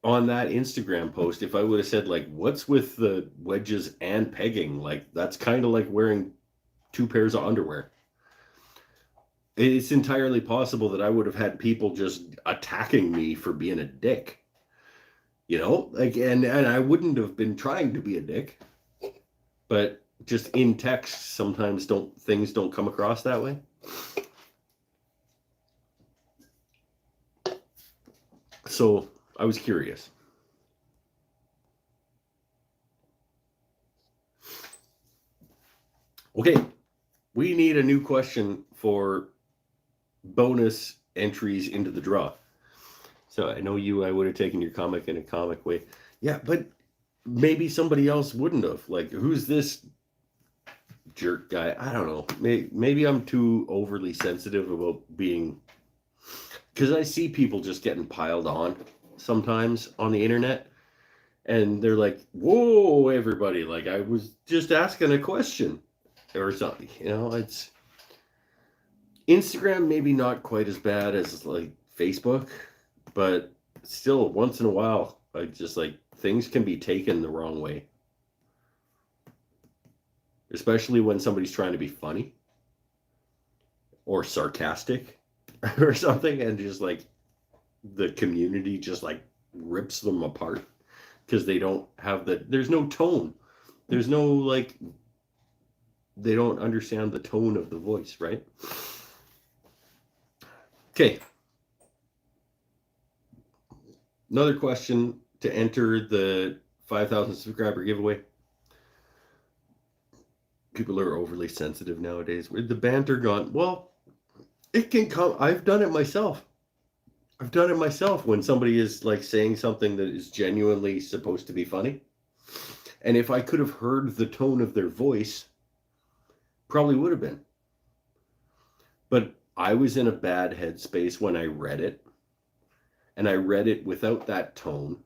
on that Instagram post, if I would have said like, "What's with the wedges and pegging?" Like that's kind of like wearing two pairs of underwear. It's entirely possible that I would have had people just attacking me for being a dick. You know, like and I wouldn't have been trying to be a dick, but just in text sometimes don't come across that way. So I was curious. Okay, we need a new question for bonus entries into the draw. So I know I would have taken your comic in a comic way. Yeah, but maybe somebody else wouldn't have. Like, who's this jerk guy? I don't know. Maybe I'm too overly sensitive about being. Because I see people just getting piled on sometimes on the internet. And they're like, whoa, everybody. Like, I was just asking a question or something. You know, it's Instagram, maybe not quite as bad as like Facebook, but still, once in a while, I just like things can be taken the wrong way, especially when somebody's trying to be funny or sarcastic or something, and just like the community just like rips them apart because they don't have there's no tone, there's no like, they don't understand the tone of the voice, right? Okay. Another question to enter the 5,000 subscriber giveaway. People are overly sensitive nowadays. With the banter gone, well, it can come. I've done it myself. I've done it myself when somebody is like saying something that is genuinely supposed to be funny. And if I could have heard the tone of their voice, probably would have been. But I was in a bad headspace when I read it, and I read it without that tone,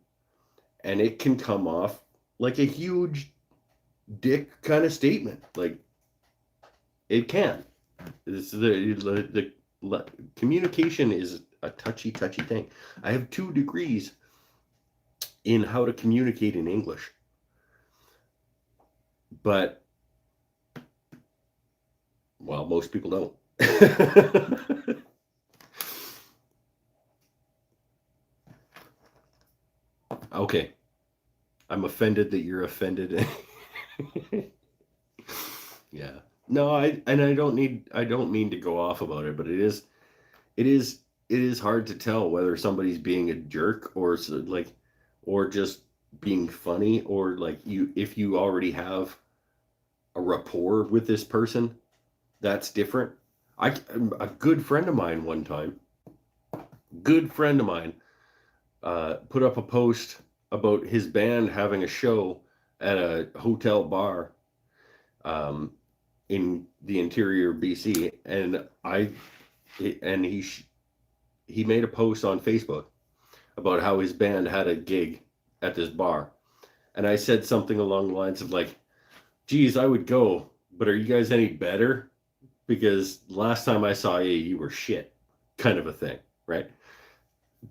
and it can come off like a huge dick kind of statement. Like it can. It's the communication is a touchy thing. I have 2 degrees in how to communicate in English, but well, most people don't. Okay, I'm offended that you're offended. Yeah. No, I don't mean to go off about it, but it is hard to tell whether somebody's being a jerk or like or just being funny, or like if you already have a rapport with this person, that's different. A good friend of mine one time, good friend of mine, put up a post about his band having a show at a hotel bar, um, in the interior of BC, and he made a post on Facebook about how his band had a gig at this bar, and I said something along the lines of like, "Geez, I would go, but are you guys any better? Because last time I saw you, you were shit," kind of a thing, right?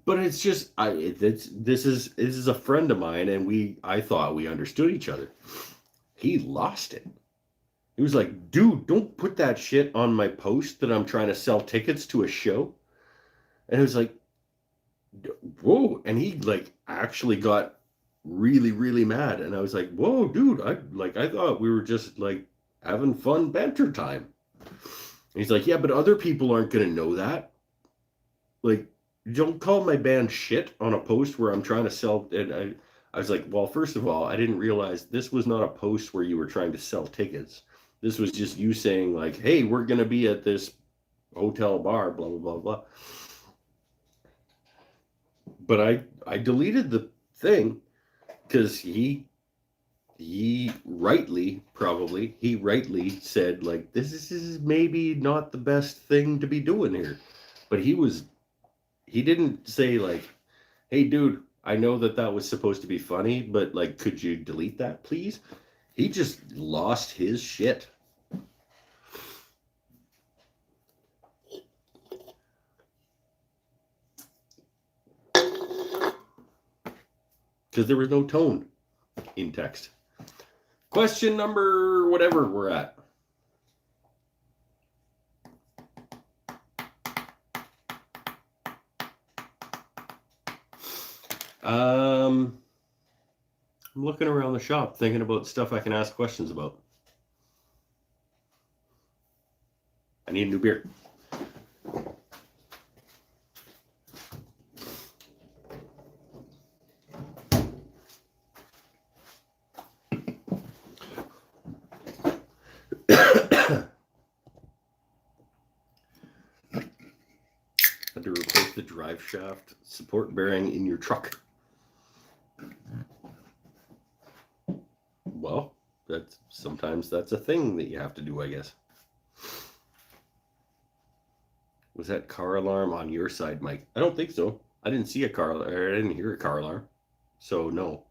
But it's just this is a friend of mine, and I thought we understood each other. He lost it. He was like, "Dude, don't put that shit on my post that I'm trying to sell tickets to a show." And it was like, whoa. And he like actually got really mad. And I was like, whoa, dude, I thought we were just like having fun banter time. And he's like, yeah, but other people aren't gonna know that. Like, don't call my band shit on a post where I'm trying to sell. And I was like, well, first of all, I didn't realize this was not a post where you were trying to sell tickets. This was just you saying like, hey, we're gonna be at this hotel bar, blah blah blah blah. But I deleted the thing because he rightly said like, this is maybe not the best thing to be doing here. But he didn't say like, hey dude, I know that was supposed to be funny, but like, could you delete that please? He just lost his shit. Because there was no tone in text. Question number whatever we're at. I'm looking around the shop thinking about stuff I can ask questions about. I need a new beer. Had to replace the drive shaft support bearing in your truck. Well, sometimes that's a thing that you have to do, I guess. Was that car alarm on your side, Mike? I don't think so. I didn't see a car, or I didn't hear a car alarm. So no.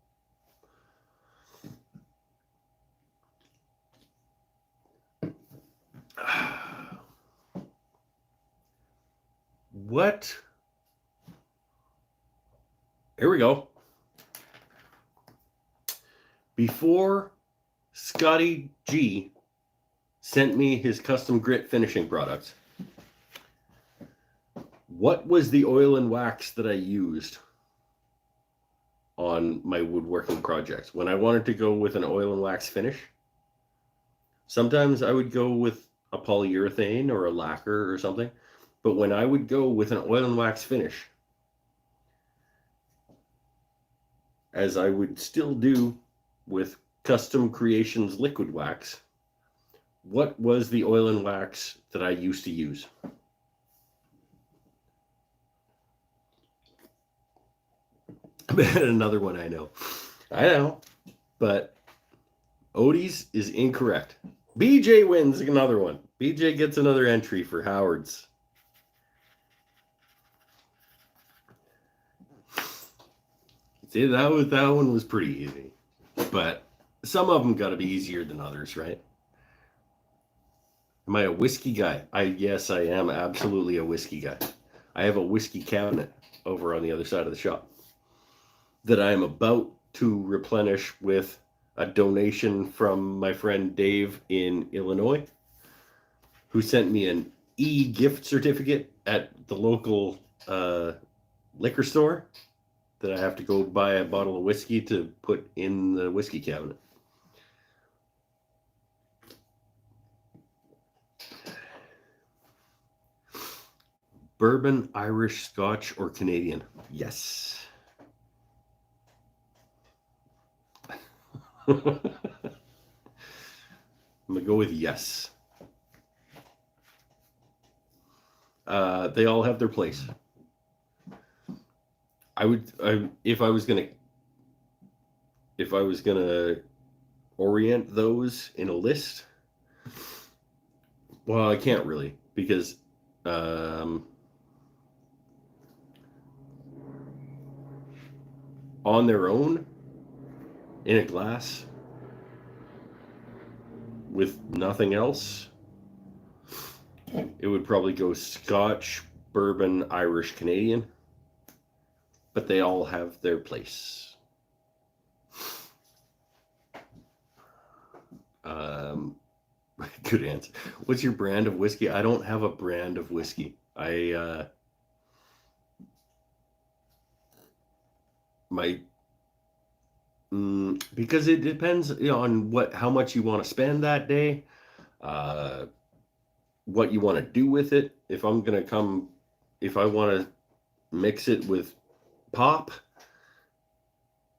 What? Here we go. Before Scotty G sent me his custom grit finishing products, what was the oil and wax that I used on my woodworking projects? When I wanted to go with an oil and wax finish, sometimes I would go with a polyurethane or a lacquer or something. But when I would go with an oil and wax finish, as I would still do with Custom Creations liquid wax, What was the oil and wax that I used to use? Another one I know. But Odie's is incorrect. BJ wins another one. BJ gets another entry for Howard's. See, that one was pretty easy. But some of them got to be easier than others, right? Am I a whiskey guy? Yes, I am absolutely a whiskey guy. I have a whiskey cabinet over on the other side of the shop that I am about to replenish with a donation from my friend Dave in Illinois, who sent me an e-gift certificate at the local liquor store that I have to go buy a bottle of whiskey to put in the whiskey cabinet. Bourbon, Irish, Scotch, or Canadian? Yes. I'm going to go with yes. They all have their place. If I was gonna orient those in a list, well, I can't really, because on their own, in a glass, with nothing else, it would probably go Scotch, Bourbon, Irish, Canadian. But they all have their place. Good answer. What's your brand of whiskey? I don't have a brand of whiskey. Because it depends on how much you want to spend that day, what you want to do with it. If I want to mix it with pop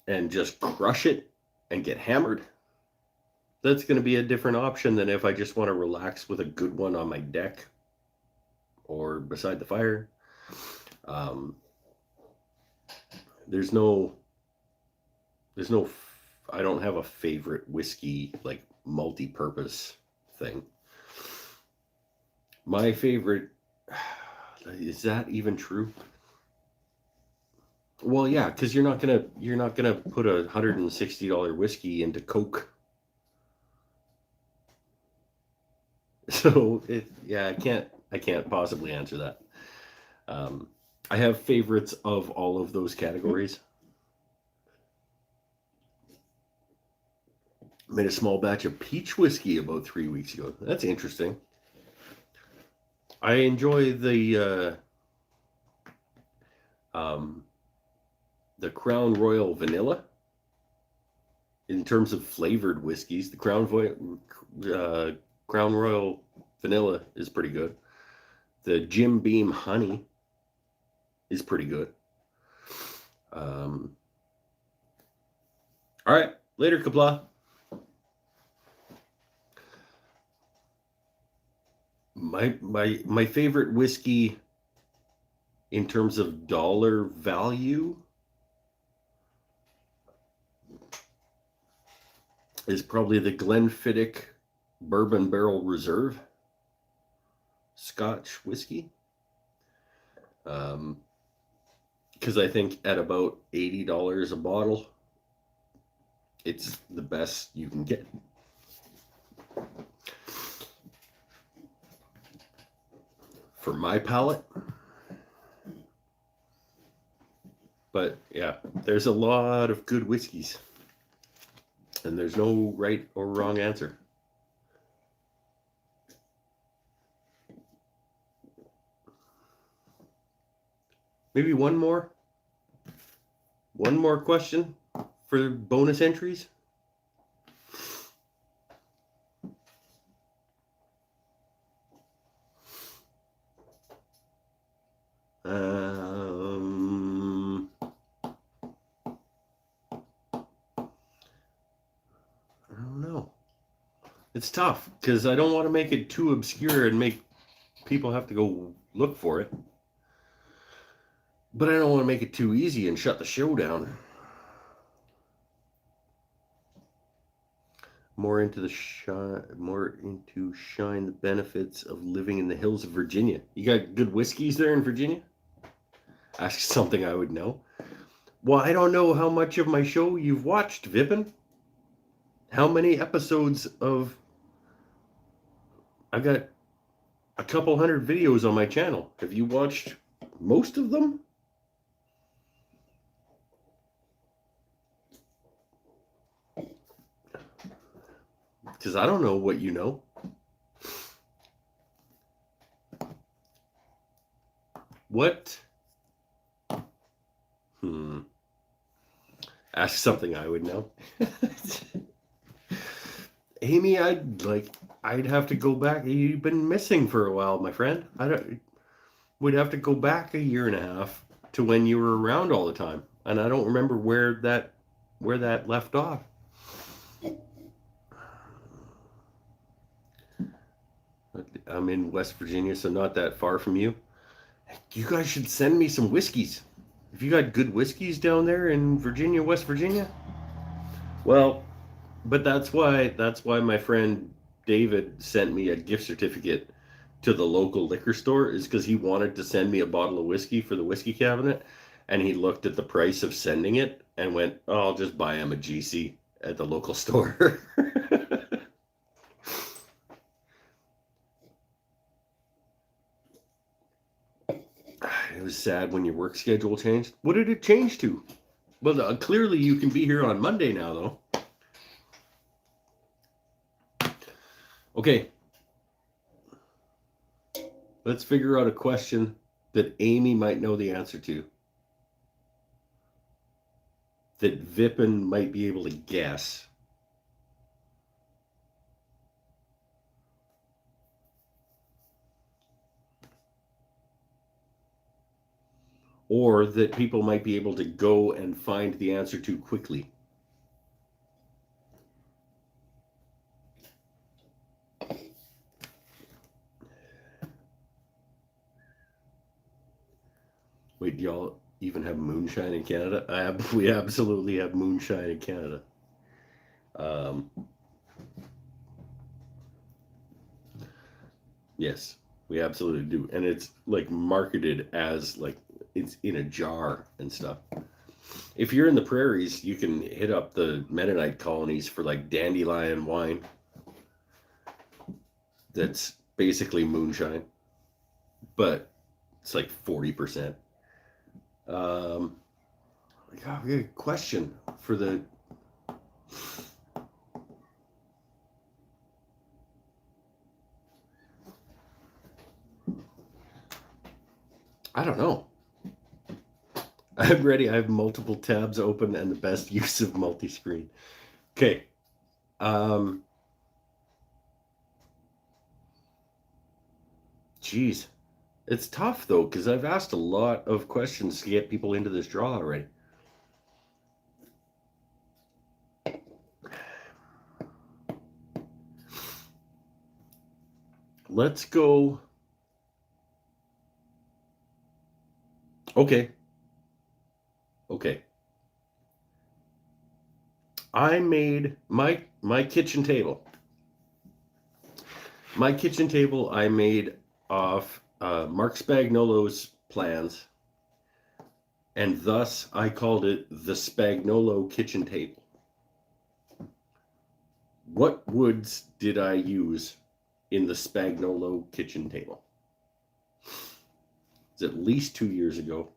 and just crush it and get hammered, that's going to be a different option than if I just want to relax with a good one on my deck or beside the fire. I don't have a favorite whiskey, like multi-purpose thing. My favorite, is that even true? Well, yeah, because you're not gonna put $160 whiskey into Coke. So I can't possibly answer that. I have favorites of all of those categories. Made a small batch of peach whiskey about 3 weeks ago. That's interesting. I enjoy the Crown Royal Vanilla. In terms of flavored whiskeys, the Crown Royal Vanilla is pretty good. The Jim Beam Honey is pretty good. All right, later, Kapla. My favorite whiskey in terms of dollar value is probably the Glenfiddich Bourbon Barrel Reserve Scotch whiskey. Because I think at about $80 a bottle, it's the best you can get. For my palate. But yeah, there's a lot of good whiskeys. And there's no right or wrong answer. Maybe one more question for bonus entries. I don't know. It's tough because I don't want to make it too obscure and make people have to go look for it. But I don't want to make it too easy and shut the show down. More into shine the benefits of living in the hills of Virginia. You got good whiskeys there in Virginia? Ask something I would know. Well, I don't know how much of my show you've watched, Vipin. How many episodes of... I've got a couple hundred videos on my channel. Have you watched most of them? Because I don't know what you know. What? Ask something I would know. Amy, I'd have to go back. You've been missing for a while, my friend. We'd have to go back a year and a half to when you were around all the time, and I don't remember where that left off. I'm in West Virginia, so not that far from you. You guys should send me some whiskeys. If you got good whiskeys down there in Virginia, West Virginia, well, but that's why my friend David sent me a gift certificate to the local liquor store, is because he wanted to send me a bottle of whiskey for the whiskey cabinet, and he looked at the price of sending it and went, "Oh, I'll just buy him a GC at the local store." It was sad when your work schedule changed. What did it change to? Well, clearly you can be here on Monday now, though. Okay. Let's figure out a question that Amy might know the answer to, that Vipin might be able to guess. Or that people might be able to go and find the answer to quickly. Wait, do y'all even have moonshine in Canada? We absolutely have moonshine in Canada. Yes, we absolutely do. And it's like marketed as like it's in a jar and stuff. If you're in the prairies, you can hit up the Mennonite colonies for like dandelion wine. That's basically moonshine, but it's like 40%. God, we got a question for the... I don't know. I'm ready. I have multiple tabs open and the best use of multi-screen. Okay. Geez. It's tough, though, because I've asked a lot of questions to get people into this draw already. Let's go... Okay. I made my kitchen table. My kitchen table I made off Mark Spagnolo's plans, and thus I called it the Spagnolo kitchen table. What woods did I use in the Spagnolo kitchen table? It's at least 2 years ago.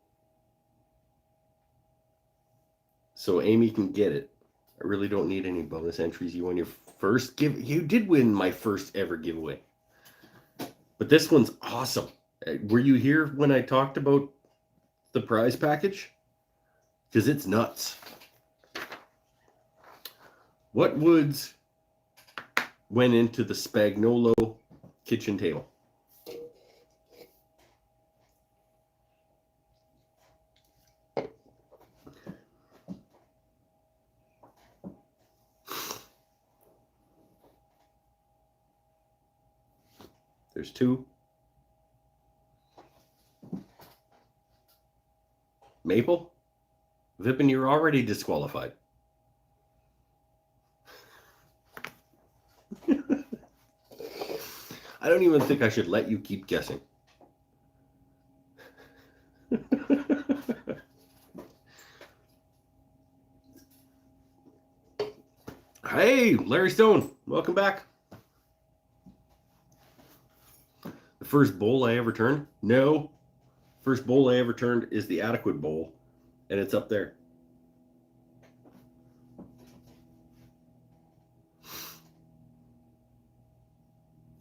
So Amy can get it. I really don't need any bonus entries. You won your first give. You did win my first ever giveaway. But this one's awesome. Were you here when I talked about the prize package? Because it's nuts. What woods went into the Spagnolo kitchen table? There's 2. Maple? Vipin, you're already disqualified. I don't even think I should let you keep guessing. Hey, Larry Stone, welcome back. The first bowl I ever turned? No. First bowl I ever turned is the Adequate Bowl, and it's up there.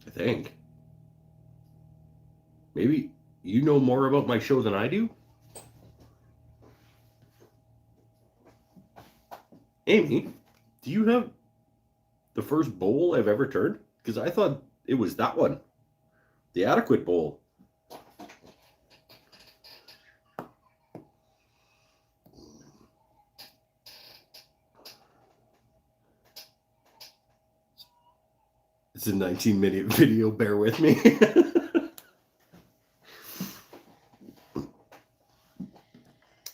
I think. Maybe you know more about my show than I do? Amy, do you have the first bowl I've ever turned? Because I thought it was that one. The Adequate Bowl. It's a 19-minute video, bear with me.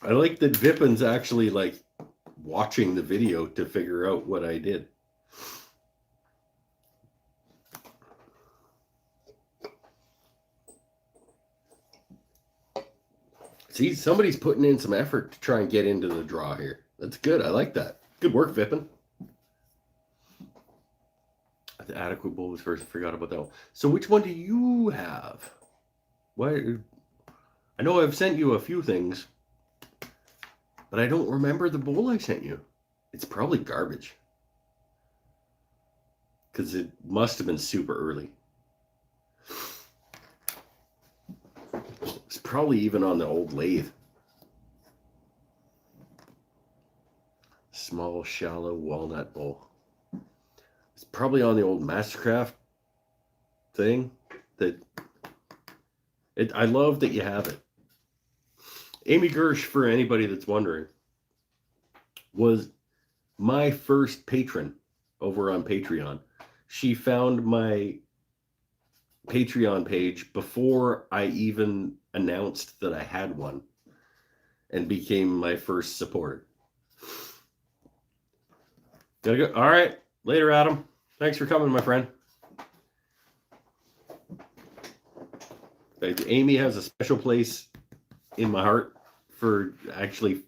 I like that Vipin's actually like watching the video to figure out what I did. See, somebody's putting in some effort to try and get into the draw here. That's good. I like that. Good work, Vipin. The Adequate Bowl was first. I forgot about that one. So which one do you have? Why? I know I've sent you a few things, but I don't remember the bowl I sent you. It's probably garbage. Because it must have been super early. It's probably even on the old lathe. Small, shallow walnut bowl. It's probably on the old Mastercraft thing. I love that you have it. Amy Gersh, for anybody that's wondering, was my first patron over on Patreon. She found my Patreon page before I even announced that I had one and became my first supporter. Gotta go. All right. Later, Adam. Thanks for coming, my friend. Amy has a special place in my heart for actually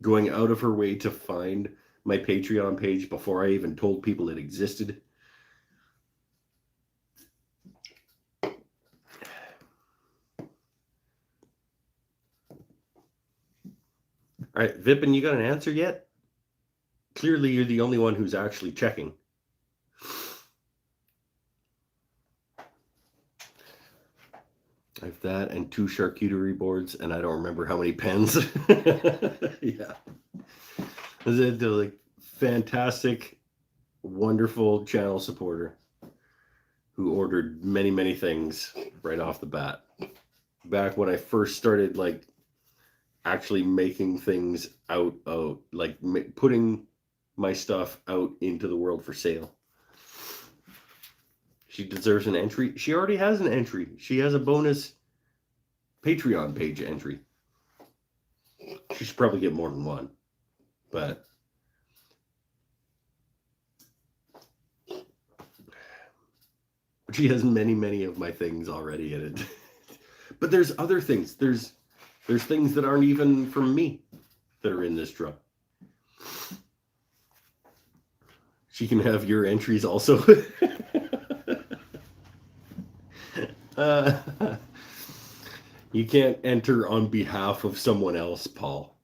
going out of her way to find my Patreon page before I even told people it existed. All right, Vipin, you got an answer yet? Clearly, you're the only one who's actually checking. I have that and 2 charcuterie boards, and I don't remember how many pens. Yeah. The like fantastic, wonderful channel supporter who ordered many, many things right off the bat. Back when I first started like actually making things out of like putting my stuff out into the world for sale. She deserves an entry. She already has an entry. She has a bonus Patreon page entry. She should probably get more than one. But she has many, many of my things already in it. But there's other things. There's things that aren't even from me that are in this draw. She can have your entries also. You can't enter on behalf of someone else, Paul.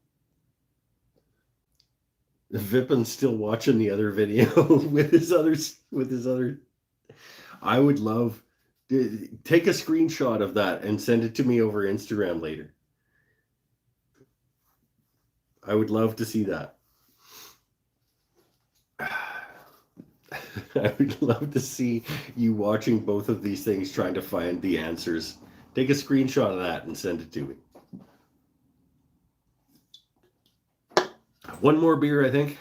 Vipin's still watching the other video with his other. I would love to take a screenshot of that and send it to me over Instagram later. I would love to see that. I would love to see you watching both of these things trying to find the answers. Take a screenshot of that and send it to me. One more beer, I think.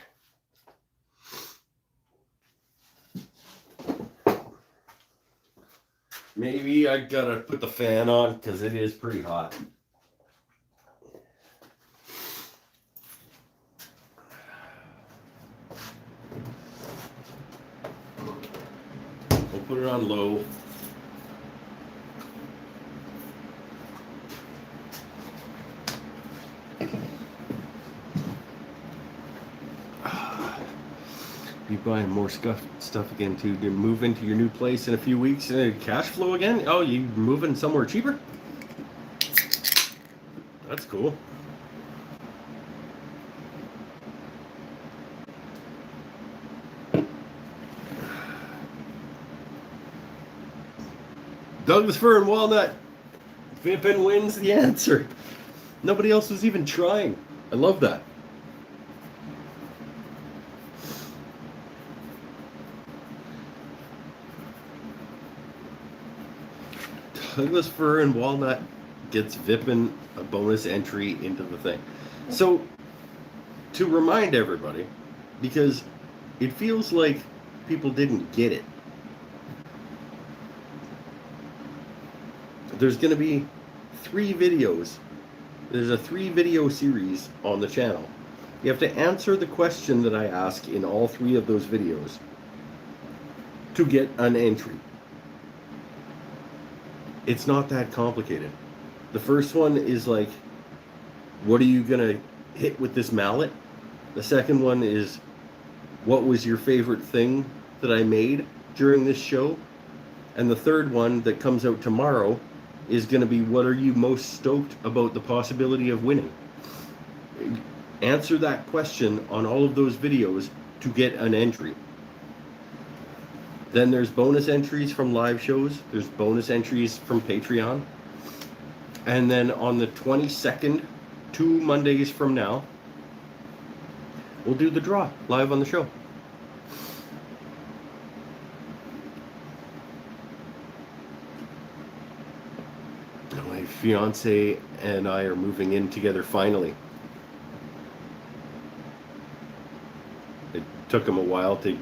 Maybe I gotta put the fan on because it is pretty hot. We'll put it on low. You buying more stuff again too? To move into your new place in a few weeks and cash flow again? Oh, you moving somewhere cheaper? That's cool. Douglas Fir and Walnut. Vipin wins the answer. Nobody else was even trying. I love that. Douglas Fir and Walnut gets Vipin a bonus entry into the thing. So, to remind everybody, because it feels like people didn't get it. There's going to be 3 videos. There's a 3-video series on the channel. You have to answer the question that I ask in all 3 of those videos to get an entry. It's not that complicated. The first one is like, what are you going to hit with this mallet? The second one is, what was your favorite thing that I made during this show? And the third one that comes out tomorrow is going to be, what are you most stoked about the possibility of winning? Answer that question on all of those videos to get an entry. Then there's bonus entries from live shows. There's bonus entries from Patreon. And then on the 22nd, 2 Mondays from now, we'll do the draw live on the show. My fiance and I are moving in together finally. It took him a while to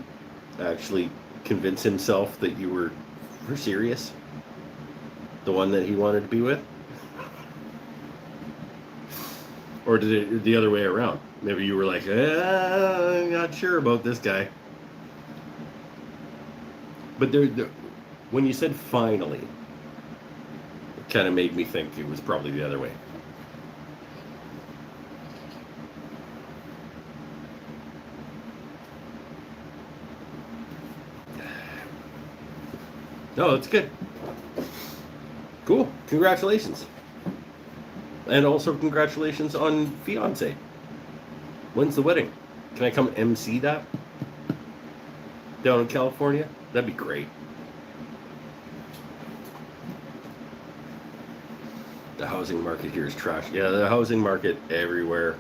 actually convince himself that you were serious. The one that he wanted to be with. Or did it the other way around? Maybe you were like, I'm not sure about this guy. But when you said finally, it kind of made me think it was probably the other way. No, that's good. Cool. Congratulations. And also congratulations on fiance. When's the wedding? Can I come MC that? Down in California? That'd be great. The housing market here is trash. Yeah, the housing market everywhere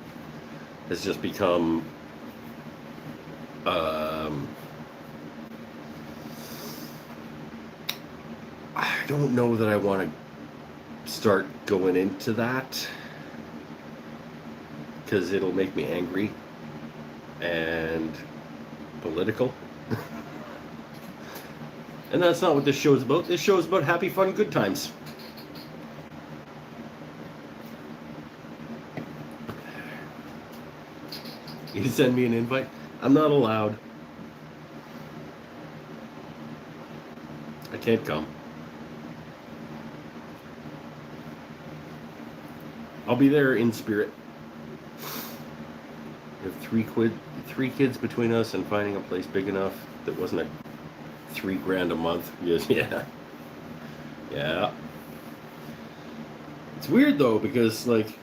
has just become I don't know that I want to start going into that because it'll make me angry and political. And that's not what this show's about. This show's about happy, fun, good times. You send me an invite? I'm not allowed. I can't come. I'll be there in spirit. We have 3 kids between us, and finding a place big enough that wasn't a $3,000 a month. Yes, yeah. Yeah. It's weird though, because like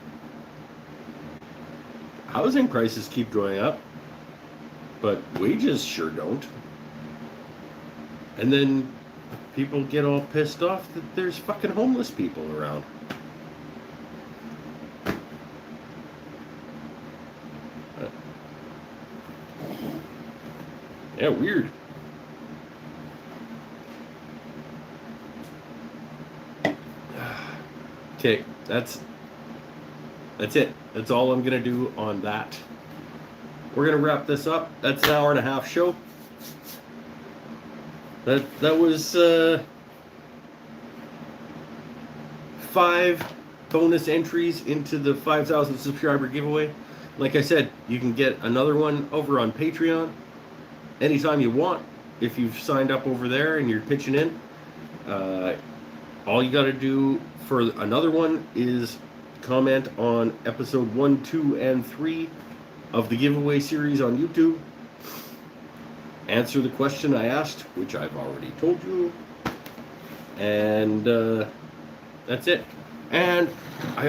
housing prices keep going up, but wages sure don't. And then people get all pissed off that there's fucking homeless people around. Yeah, weird. Okay, that's it. That's all I'm gonna do on that. We're gonna wrap this up. That's an 1.5 hour show. That was 5 bonus entries into the 5,000 subscriber giveaway. Like I said, you can get another one over on Patreon anytime you want if you've signed up over there and you're pitching in. All you got to do for another one is comment on episode 1, 2, and 3 of the giveaway series on YouTube. Answer the question I asked, which I've already told you. And that's it. And I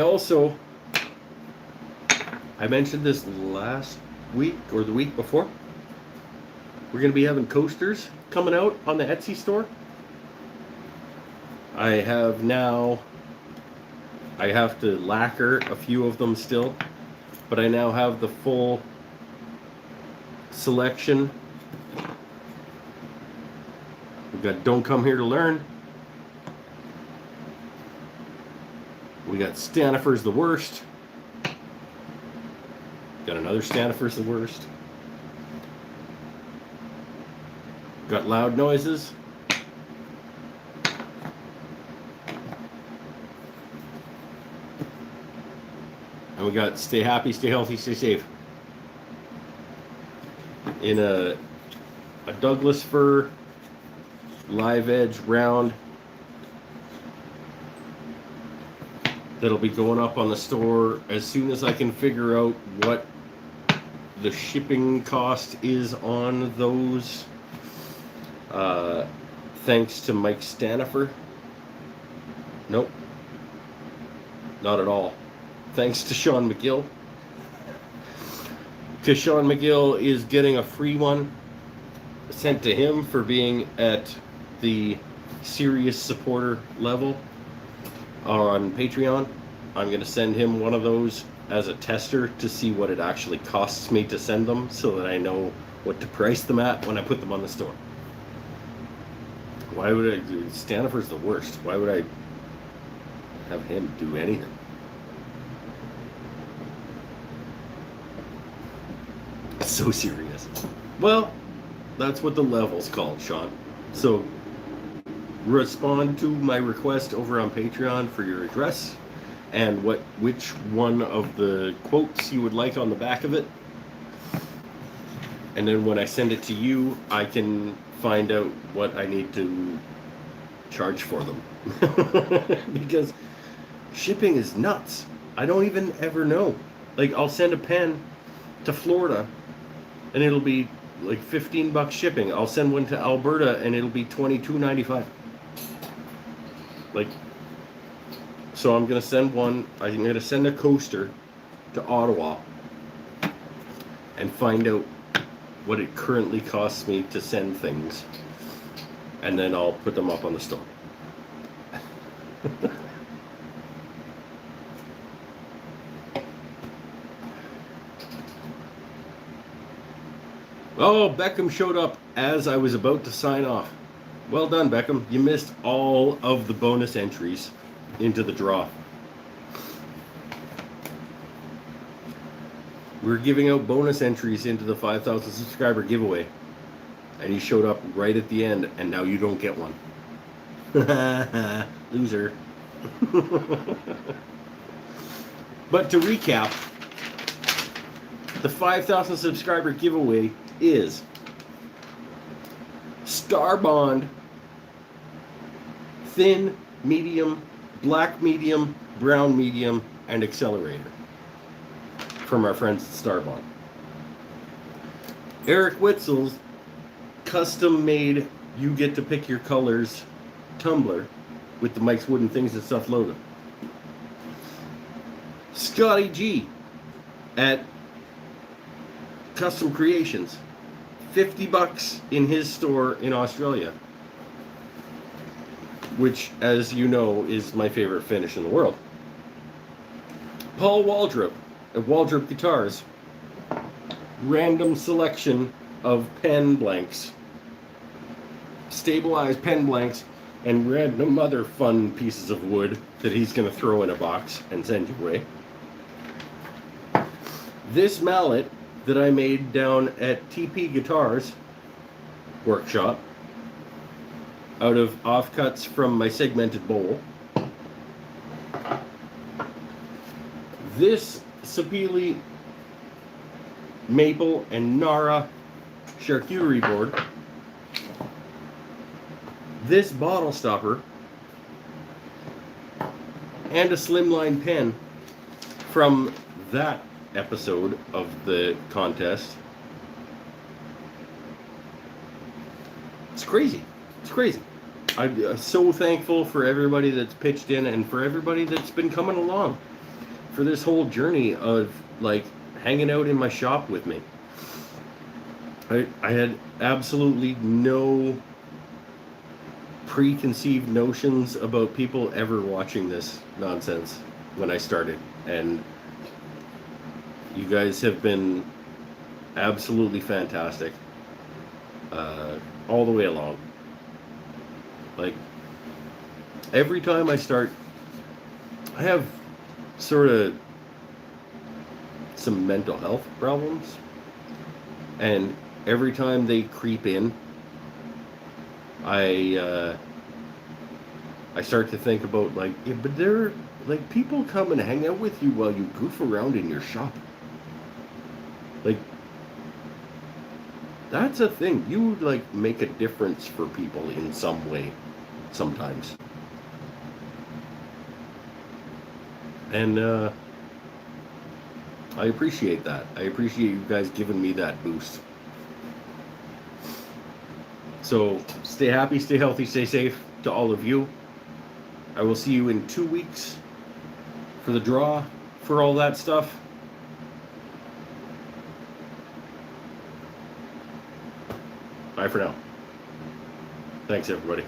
mentioned this last week or the week before. We're going to be having coasters coming out on the Etsy store. I have to lacquer a few of them still, but I now have the full selection. We've got Don't Come Here to Learn. We got Stanifer's the Worst. Got another Stanifer's the Worst. Got Loud Noises. And we got Stay Happy, Stay Healthy, Stay Safe. In a Douglas fir live edge round that'll be going up on the store as soon as I can figure out what the shipping cost is on those. Thanks to Mike Stanifer. Nope. Not at all. Thanks to Sean McGill. Because Sean McGill is getting a free one sent to him for being at the serious supporter level on Patreon. I'm going to send him one of those as a tester to see what it actually costs me to send them so that I know what to price them at when I put them on the store. Why would I do Stanifer's the worst? Why would I have him do anything? It's so serious. Well, that's what the level's called, Sean. So respond to my request over on Patreon for your address and which one of the quotes you would like on the back of it. And then when I send it to you, I can find out what I need to charge for them. Because shipping is nuts. I don't even ever know. Like, I'll send a pen to Florida and it'll be like $15 shipping. I'll send one to Alberta and it'll be $22.95. Like, so I'm gonna send one. I'm gonna send a coaster to Ottawa and find out what it currently costs me to send things, and then I'll put them up on the store. Oh, Beckham showed up as I was about to sign off. Well done, Beckham. You missed all of the bonus entries into the draw. We're giving out bonus entries into the 5,000 subscriber giveaway. And you showed up right at the end, and now you don't get one. Loser. But to recap, the 5,000 subscriber giveaway is Starbond, thin, medium, black medium, brown medium, and accelerator from our friends at Starbond. Eric Witzel's custom made you get to pick your colors tumbler with the Mike's Wooden Things and Stuff logo. Scotty G at Custom Creations, $50 in his store in Australia, which, as you know, is my favorite finish in the world. Paul Waldrop at Waldrop Guitars, random selection of pen blanks, stabilized pen blanks, and random other fun pieces of wood that he's going to throw in a box and send you away. This mallet that I made down at TP Guitars Workshop out of offcuts from my segmented bowl. This Sapele Maple and Nara charcuterie board, this bottle stopper, and a slimline pen from that episode of the contest. It's crazy. It's crazy. I'm so thankful for everybody that's pitched in and for everybody that's been coming along for this whole journey of like hanging out in my shop with me. I had absolutely no preconceived notions about people ever watching this nonsense when I started, and you guys have been absolutely fantastic all the way along. Like, every time I start, I have sort of some mental health problems, and every time they creep in, I start to think about like, yeah, but there, like, people come and hang out with you while you goof around in your shop. Like, that's a thing. You like make a difference for people in some way, sometimes. And I appreciate that. I appreciate you guys giving me that boost. So stay happy, stay healthy, stay safe to all of you. I will see you in 2 weeks for the draw, for all that stuff. Bye for now. Thanks, everybody.